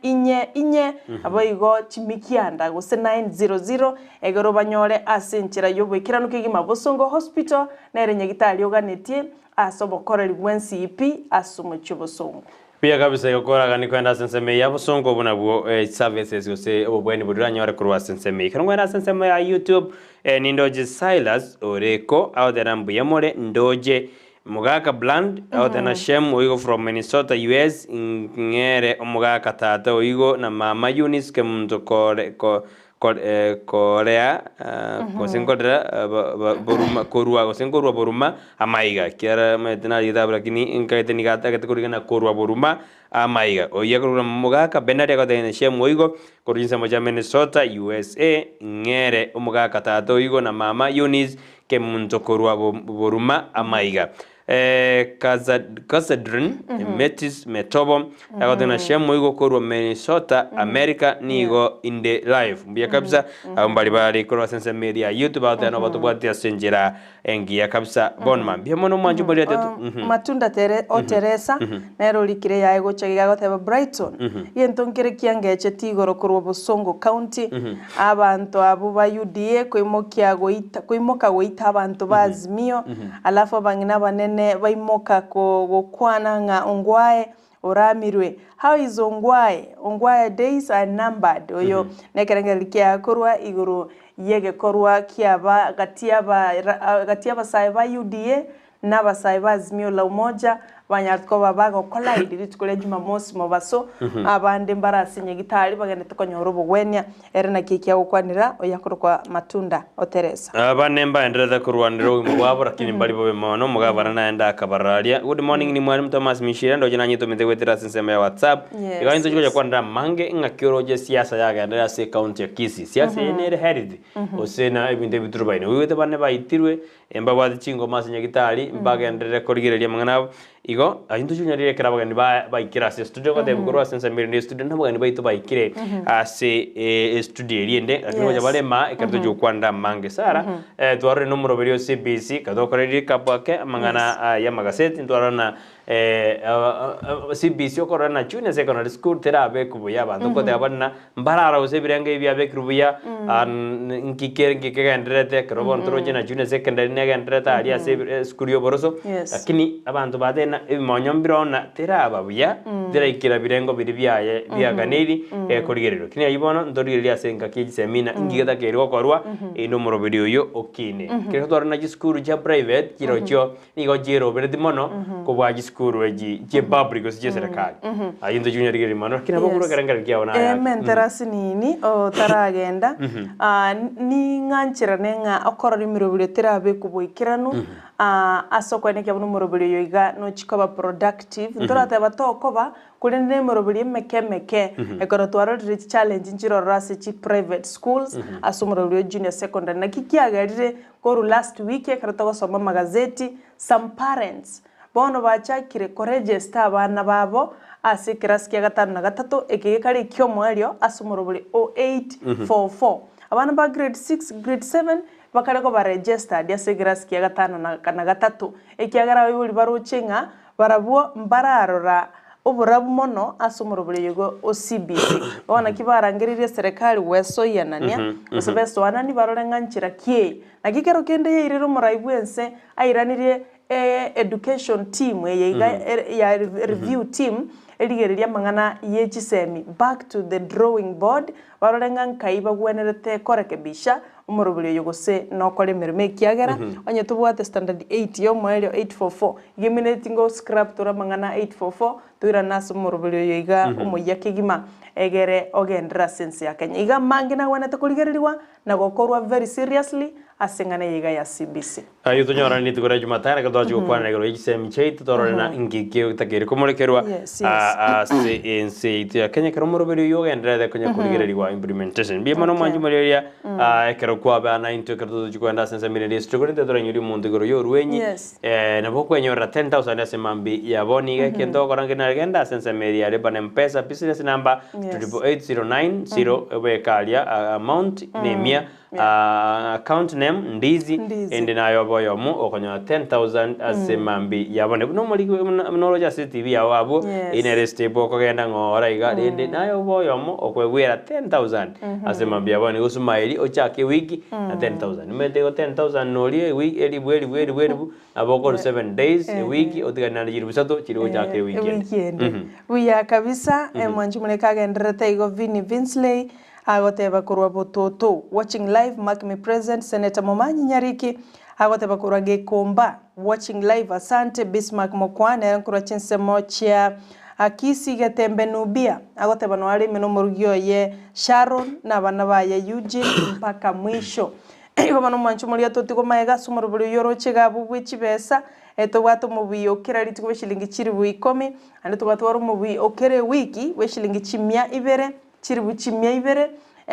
inye aboigo chimikianda gose 900 egoro banyore asenchira yobwekirano kigima Bosongo Hospital nere nyagitali oganetie asobokora libwensi ipi asumocho Bosongo pia kabisa yokora ni kwenda senseme ya Bosongo bunabwo services yose obweni buduranyore kurwa senseme kana kwenda senseme ya YouTube ni ndoje Silas Oreko out there ambu yamore ndoje Mugaka Bland out na Shem oigo from Minnesota US ngere omugaka tata oigo na mama Eunice ke muntu Korea kosengodra boruma kosengodwa boruma amaiga kiara metena ida lakini inkaite nigata kategorigana korwa boruma amaiga oya korwa mugaka benade ko de Shem oigo korinsa moja Minnesota USA ngere omugaka tata oigo na mama Eunice ke muntu korwa boruma amaiga Casadrin Metis Metobo agodena Shemo igo korwa Minnesota America nigo in the live mbia kabisa mbali bali korwa sense media YouTube out no batubwatia senjera engia kabisa bonma mbia mono manju bali atatu matunda Teresa nero likire ya ego chagiga goteba Brighton yentonkere kiangeche tigoro korwa Bosongo County abantu abo ba UDA koimoka goita abantu bazimio alafu bangina banene baimoka gokwana nga ongwae oramirwe how is ongwae days are numbered oyo nekerengelikia korwa iguru yege korwa kiaba gatiaba saiba UDA na basaiba azimio la umoja banyatko babago collide ritukole Jumamosi mobaso abande mbarasi nyegitali bagende tukonyoro bugwenya erena kikya gukwanira oyakorwa matunda Teresa abanemba endereza kurwaniro mugwabo lakini mbali bobe mono mugabana naenda akabararia good morning ni mwalimu Thomas Mishira ndoje nanyito mitewetera sensema ya WhatsApp ikanzo cyo kwanda mange ngakiro siasa yagendera se county ya Kisii siasa yenere heritage osena ibinde biturubaine wiwete bane baitirwe emba bwa chingo masinyagitali mbagendere korigereria mangana igo ayintu chunyarire kerabaga ni baikira se studio ko debukorwa sense mirinde studio nabo ni baitu baikire ase studio riende akino jabale ma ekato jo kwanda mange sara tware numero berio CBC kadokoreri kapake mangana ya magaseti twarana CBC okorana junior secondary school terabe kubuya abantu ko dabana mbarara usebirenge byabe kubuya nkikere ndrete krobon troje na junior secondary negendrete ali ase school yo boroso lakini abantu badena monyombirona teraba buya teraikira birengo biri byaye byaganiri korigerero kini ayibono ndorigeria senga kiji semina ngigeta kerwa korwa numero video yo okine kero torna ji school ja private kirocho nigo jero berdi mono ko bwaji school weji je public osije serikali ayindo junior rigeri mono kina bokuro karangara kiaona menterasi nini o taragenda ni nganchira nenga okoro rimiro bire terabe kuboikiranu asokwane kya numurobiri yoiga no chikoba productive ntorate batokoba kuri ne murobiri meke ekoro twarorire challenge njiro rase chi private schools asumurobiri junior secondary na kikiagarire koru last week ekarato gosoma magazeti some parents bono bachakire ko register abana babo ase class kya 5 na 3 ekekari kyo mwario asumurobiri 0844 abana ba grade 6 grade 7 bakareko ba registered ya segrasi kya 5 na 3 ekiagara bibuli baruchenga barabuo mbararora oburabu mono asumurubule yugo OCBC bona kibarangirire serikali weso yanania osebesto wanani barorenganchira kie nakikero kende yiriro muraibu ense airanire education team ya review team eligereria mangana yechisemi back to the drawing board barorengan kaiba gwenerete korekebisha umurubule yogose no kole merme kiagera onye tubwate standard 8 yo mwelio 844 giminate ngo scrap tora mangana 844 tuira nasu umurubule yoiga umuya kigima egere ogendra sense ya Kenya iga mangina wanete kuligereriwa na gokorwa very seriously asengana yiga ya CBC ayo tunyora ni tukora Jumatatu ka dojo kwa na gero yisemi chait torona ingike takere komurekerwa ANC ya Kenya kero umurubule yogendra de konya kuligereriwa implementation bi mano manju malaria kero kwa bana into kero dojo kwenda sense mini district nte tora nyuri mundu gero yo ruenyi na bokwe nyora 10,000 asemambi ya boni ga kendo korangina agenda sense media reba na mpesa business number 88090 wekalia amount nemia account name Ndizi ende nayo boyomu okonya 10,000 asemambi yabone no muri mnoloja CCTV yawabo ine stable kogenda ngora iga ende nayo boyomu okwegwera 10,000 asemambi yabone usumaili ochake wiki na 10,000 mete 10,000 noli wiki eli bweli aboko 7 days wiki otigana na bisato chiri ochake weekend uya kabisa mwanju muleka genderete igo Vini Vinsley agoteba kurwa bototo watching live mark me present Senator Momanyi Nyariki agoteba kurwa Gekomba watching live asante Bismarck Mokwane kurwa chinsemo chia Kisii Gatembe Nubia agoteba no ari meno murugyo ye Sharon na bana baye Eugene mpaka mwisho igo bano mwanchu muri atotiko maega sumuruburi yoroche gabu bwechibesa etobwato mubi okera litiko beshilingi chiri bu 10 ande tobwato waro mubi okere wiki beshilingi chimia ibere chiri buchimia ibere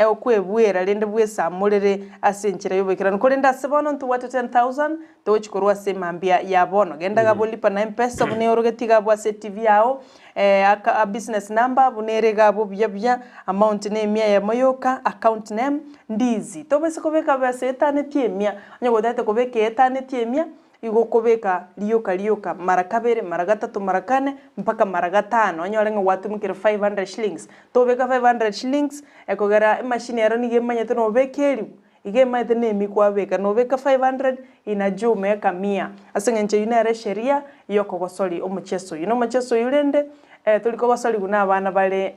okwebwera rende bwesa mulere asenchira yobekera nkore ndasebono ntuwate 10,000 tochikorwa semambia yabono genda gabolipa na mpesa bune orogetiga bwa CTV yao a business number bunere gabo byabya amount name ya moyoka account name Ndizi tobese kobeka base etane tiemia nyogodate kobeka etane tiemia igokobeka liyoka mara kabere mara gatatu mara kane mpaka mara gatano onyorenga watumikire 500 shillings tobeka 500 shillings ekogera machine yaro nige manyete no bekeri ige mayete nemi kwabeka no beka 500 inajume eka 100 asengenche yunere sheria yokogosoli omucheso yino mucheso yulende tuliko basali kuna abana bale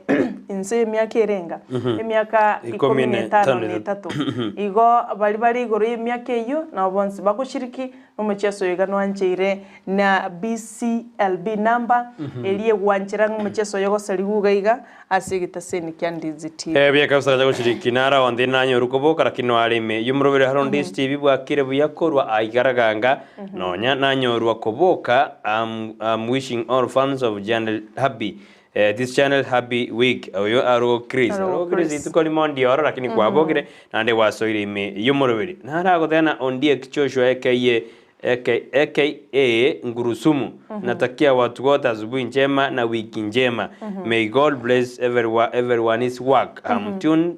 inse emyaka erenga emyaka 15 igo bali igoro emyaka eyo na bonse bakushiriki omucheso yiga nwancheire na BCLB number eliye gwanchira omucheso yogo sali gugaiga asigita seni kyandizi TV bya kabisa jago shiriki nara onde nanyo rukobo karakino alime yumurobere harondi TV bwakire buyakorwa aigaraganga nonya nanyo rukoboka I'm wishing all fans of channel happy this channel happy week oyo aro Chris itukoli mondi oro lakini kwa bogire nande wasoire ime yumurobere nara gothana ondie kichosho aka Ngurusumu natakia watu wote asubuhi njema na wiki njema may God bless everyone is work tuned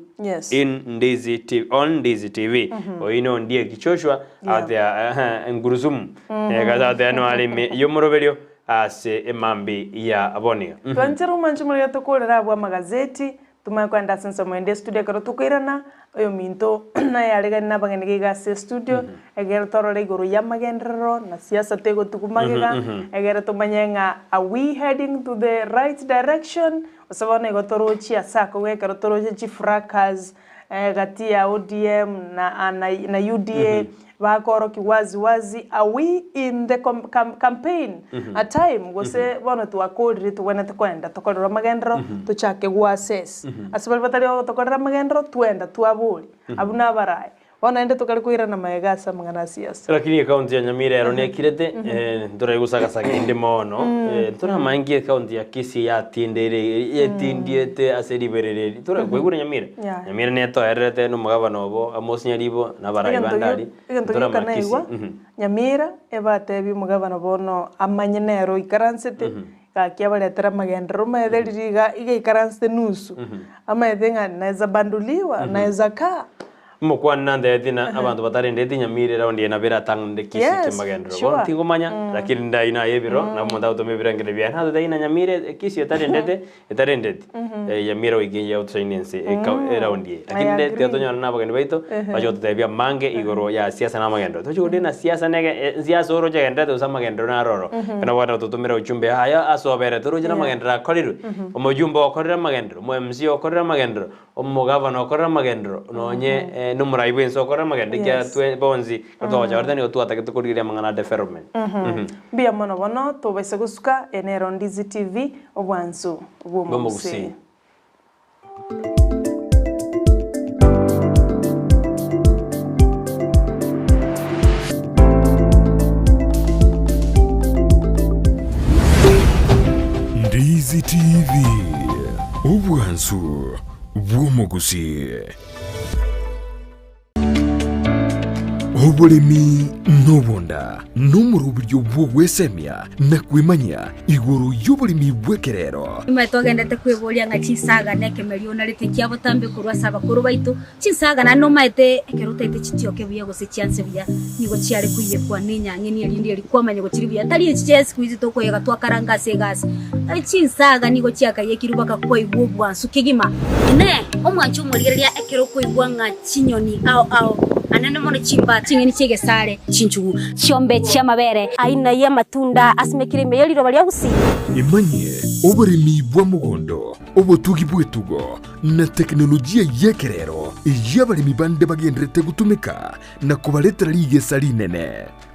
in Ndizi TV on Ndizi TV oino ndie kichoshwa atia Ngurusumu gaza atia no alime yomoroberio ase emambi ya abonia twanchero manchumuri yatokorera abwa magazeti tumakwenda senso mwende studio karo tukairana oyo minto na yalega na bangene ga studio egero torore iguru ya magendero na siasa tego tukumagega egero tumanyenga are we heading to the right direction osabone gotoro chia sako we karo toro chi fracas gatia ODM na UDA bakoro kiwazi are we in the campaign a time gose bono tuakodri tuwena tukwenda tukorera magendero tuchake gwa assess asibali batali tukorera magendero tuenda tuabuli abuna barai Ona tukalikuira na maegasa mangana siasa. Lakini kaunti ya Nyamira erone kirete ndora gusaga sagende mono tura mangi kaunti ya Kisii ya tindere yetindiete aseriberere tura kwigura Nyamira neto erete no mugabana obo amosinya ribo na baraibandari tura makisi Nyamira ebatebi mugabana bono amanyenero ikaransete kakia baletera magendero maedeririga igaikaranste nusu ama edenga naeza banduliwa naeza ka mukwana ndethina abantu batarendete Nyamira raundi na bera tangde Kisii kemagendero bon tingomanya lakini ndaina yebiro na munda utomebira ngene bya hado ndaina Nyamira Kisii etarendete Nyamira wigenge outsainense raundi lakini ndete tonyana na bageni baito bajo tutebya mange igoro ya siasa na magendero tochugode na siasa nege siasa oro jagendete usama magendero na roro kana wana tutumira uchumbe haya asobere toroje na magendero akoliru omujumbe okorera magendero mo MC okorera magendero omugavana okorera magendero nonye numuraibu enso okora magende kya bonzi to jardani otu atake kurire mangana development bia mono bono to bese gusuka enero Ndizi TV obwansu obwomusi Ndizi TV obwansu obwomugusi Oburimi nobonda n'umurubyo bw'ogwesemya na kwimanya iguru y'oburimi bw'ekerero imatwagendete kwiburia nga chisaga nekemerio na ritikia botambe kurwa saba kuru baitu chisaga na no maite ekerutete chitioke buye gose chance buya nigo chiare kuye kwa ninya ngini alindi alikwamanya go chiribya tali chese kwizi to koyega twakaranga segasi ali chisaga nigo chiaka yekirubaka kwa igubwa sukigima ne omwanchu muriria ekero kuigwa nga chinyoni ao anene mono chimba chingeni chege sare chinchugu chiombe cha mabere aina ya matunda asimekire meyeliro bali Gusii imanye oburimi bwa mugondo obutugi bwetugo na teknolojia yekerero yabarimi bande bagendrete gutumika na kubaletera ligesa linene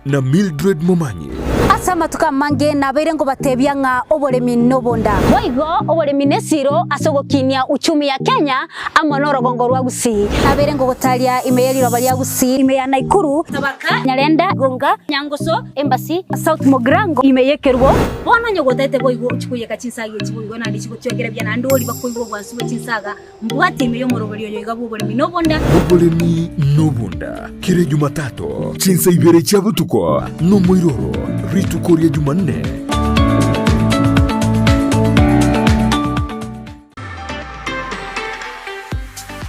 na Mildred Momanyi asama tukamange na berengo batebya nga oburimi nobonda boigo oburimi nesiro asogokinia uchumi ya Kenya amonoro gongo rwa Gusii aberengo gotalia imeyeliro bali Gusii imeya Naikuru tabaka Nyalenda Gonga Nyangoso Embassy South Mogrango imeyekerwo bona nyogotete boigo uchikuye kachinsage chiboigo na ndichiko cyogera bya nandoli bakoigo bwansu chinsaga mbwate imeyo morobelyo yoga oburimi nobonda kire Jumatatu chinsa ibere cyabutuko no muiroro ritukoria Jumanne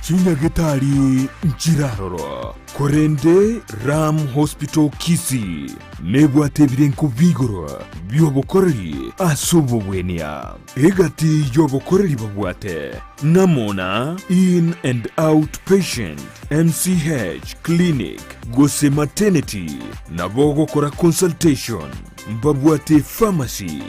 Chinyagetari Njiraroro Korende Ram Hospital Kisii nebwate birenko bigoro byobokoreri asobobwenia egati yobokoreri babwate namona in and out patient MCH clinic gose maternity nabogokora consultation mbabwate pharmacy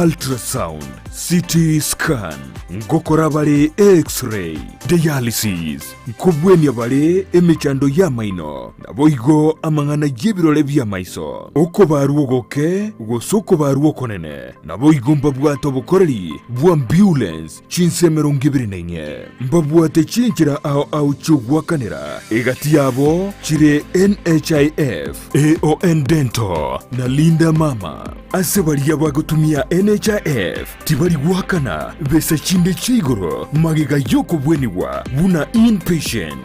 ultrasound CT scan ngokora bale x-ray dialysis nkobwenia bale emechando ya maino naboigo amangana yebirole bya maiso oko baruogoke gosoko baruokonene naboigo mbabwate obukoreri bwa ambulance chinsemero ngibirirenye mbabwate chinchira au chugwakanira egati yabo chire NHIF AON Dental na Linda Mama asebaliya bagotumia NHIF tibali guhakana besa chinde chigoro magega yoko bweniwa buna inpatient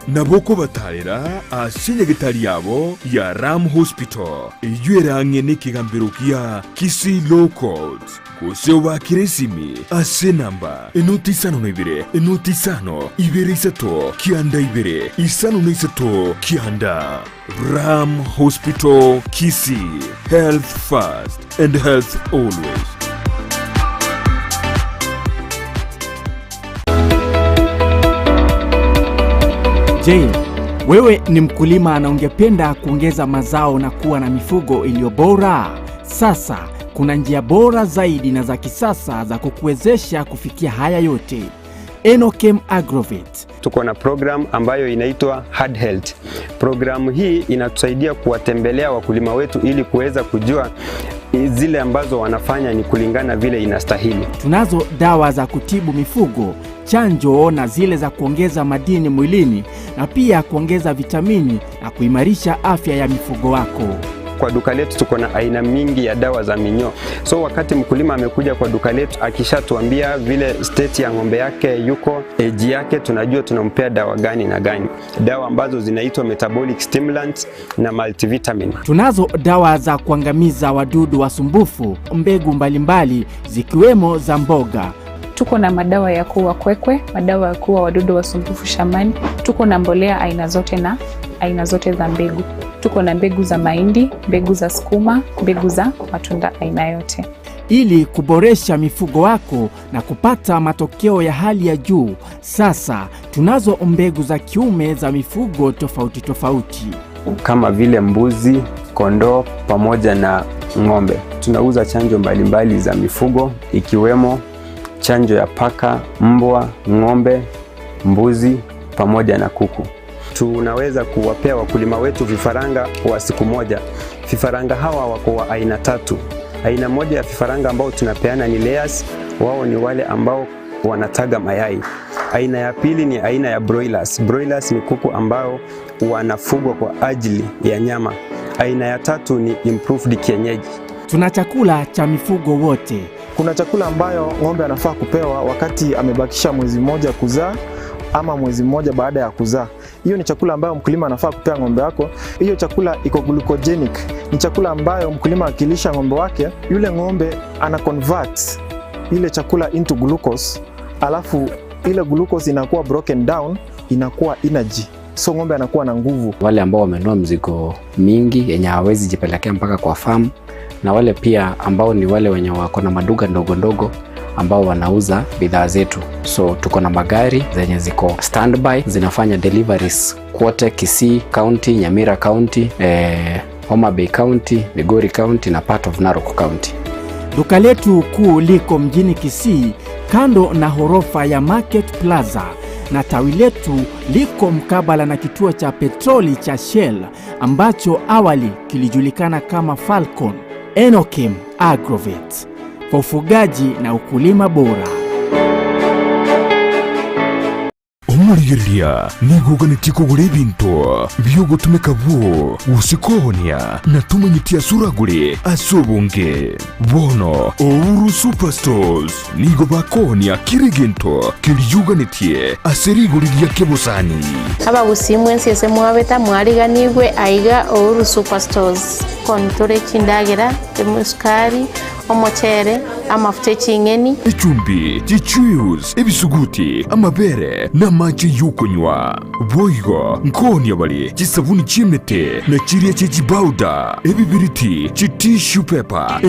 naboko batalera asinyegetari yabo ya Ram Hospital eyuerange nekigambiro kia Kisii Low Codes kuseo bakiresimi ase namba enotisano nebire enotisano ibere isato kianda ibere isano neisato kianda Ram Hospital Kisii, health first and health always. Je, wewe ni mkulima na ungependa kuongeza mazao na kuwa na mifugo iliyo bora? Sasa kuna njia bora zaidi na za kisasa za kukuwezesha kufikia haya yote. Enokem Agrovet. Tuko na program ambayo inaitwa Hard Health. Programu hii inatusaidia kuwatembelea wakulima wetu ili kuweza kujua zile ambazo wanafanya ni kulingana vile inastahili. Tunazo dawa za kutibu mifugo, chanjo na zile za kuongeza madini mwilini na pia kuongeza vitamini na kuimarisha afya ya mifugo wako. Kwa duka letu tuko na aina mingi ya dawa za minyoo. So wakati mkulima amekuja kwa duka letu akishatuambia vile state ya ng'ombe yake yuko, age yake, tunajua tunampea dawa gani na gani. Dawa ambazo zinaitwa metabolic stimulants na multivitamin. Tunazo dawa za kuangamiza wadudu wasumbufu, mbegu mbalimbali zikiwemo za mboga. Tuko na madawa ya kuua kwekwe, madawa ya kuua wadudu wasumbufu shambani. Tuko na mbolea aina zote na aina zote za mbegu. Tuko na mbegu za mahindi, mbegu za sukuma, mbegu za matunda aina yote. Ili kuboresha mifugo wako na kupata matokeo ya hali ya juu, sasa tunazo mbegu za kiume za mifugo tofauti tofauti. Kama vile mbuzi, kondoo pamoja na ng'ombe. Tunauza chanjo mbalimbali za mifugo ikiwemo chanjo ya paka, mbwa, ng'ombe, mbuzi pamoja na kuku. Tunaweza kuwapea wakulima wetu vifaranga wa siku moja. Vifaranga hawa wako wa aina 3. Aina moja ya vifaranga ambao tunapeana ni layers, wao ni wale ambao wanataga mayai. Aina ya pili ni aina ya broilers. Broilers ni kuku ambao wanafugwa kwa ajili ya nyama. Aina ya 3 ni improved kienyeji. Tuna chakula cha mifugo wote. Kuna chakula ambayo ng'ombe anafaa kupewa wakati amebakisha mwezi mmoja kuzaa ama mwezi mmoja baada ya kuzaa. Hiyo ni chakula ambayo mkulima anafaa kupea ng'ombe wako. Hiyo chakula iko glucogenic. Ni chakula ambayo mkulima akilisha ng'ombe wake, yule ng'ombe ana convert ile chakula into glucose, alafu ile glucose inakuwa broken down, inakuwa energy. So ng'ombe anakuwa na nguvu. Wale ambao wamenunua mzigo mingi yenye hawezi jipelekea mpaka kwa farm, na wale pia ambao ni wale wenye wako na maduka ndogo ndogo ambao wanauza bidhaa zetu. So tuko na magari zenye ziko standby zinafanya deliveries kote Kisii County, Nyamira County, Homa Bay County, Migori County na part of Narok County. Duka letu kuu liko mjini Kisii kando na horofa ya Market Plaza, na tawi letu liko mkabala na kituo cha petroli cha Shell ambacho awali kilijulikana kama Falcon. Enokim Agrovet, kwa ufugaji na ukulima bora. Omurigeria niguganĩtie kũgũra ibinto biogotumĩka buo gũcikohonia na tũmenyitia suragũrĩ acũbũnge bono Ouru Superstores nigo bakohonia kiriginto kĩriuganĩtie acerigũriria kĩbũcani Gusii mwensi ese mwabeta mwariganigwe aiga Ouru Superstores kontore chindagera temuskari omuchere amafuta y'ingeni icumbi chichus ebisuguti amabere n'amaji y'ukunywa boigo nkonia bali chisabuni chimete na chiria chechibauda ebibiriti chitissue paper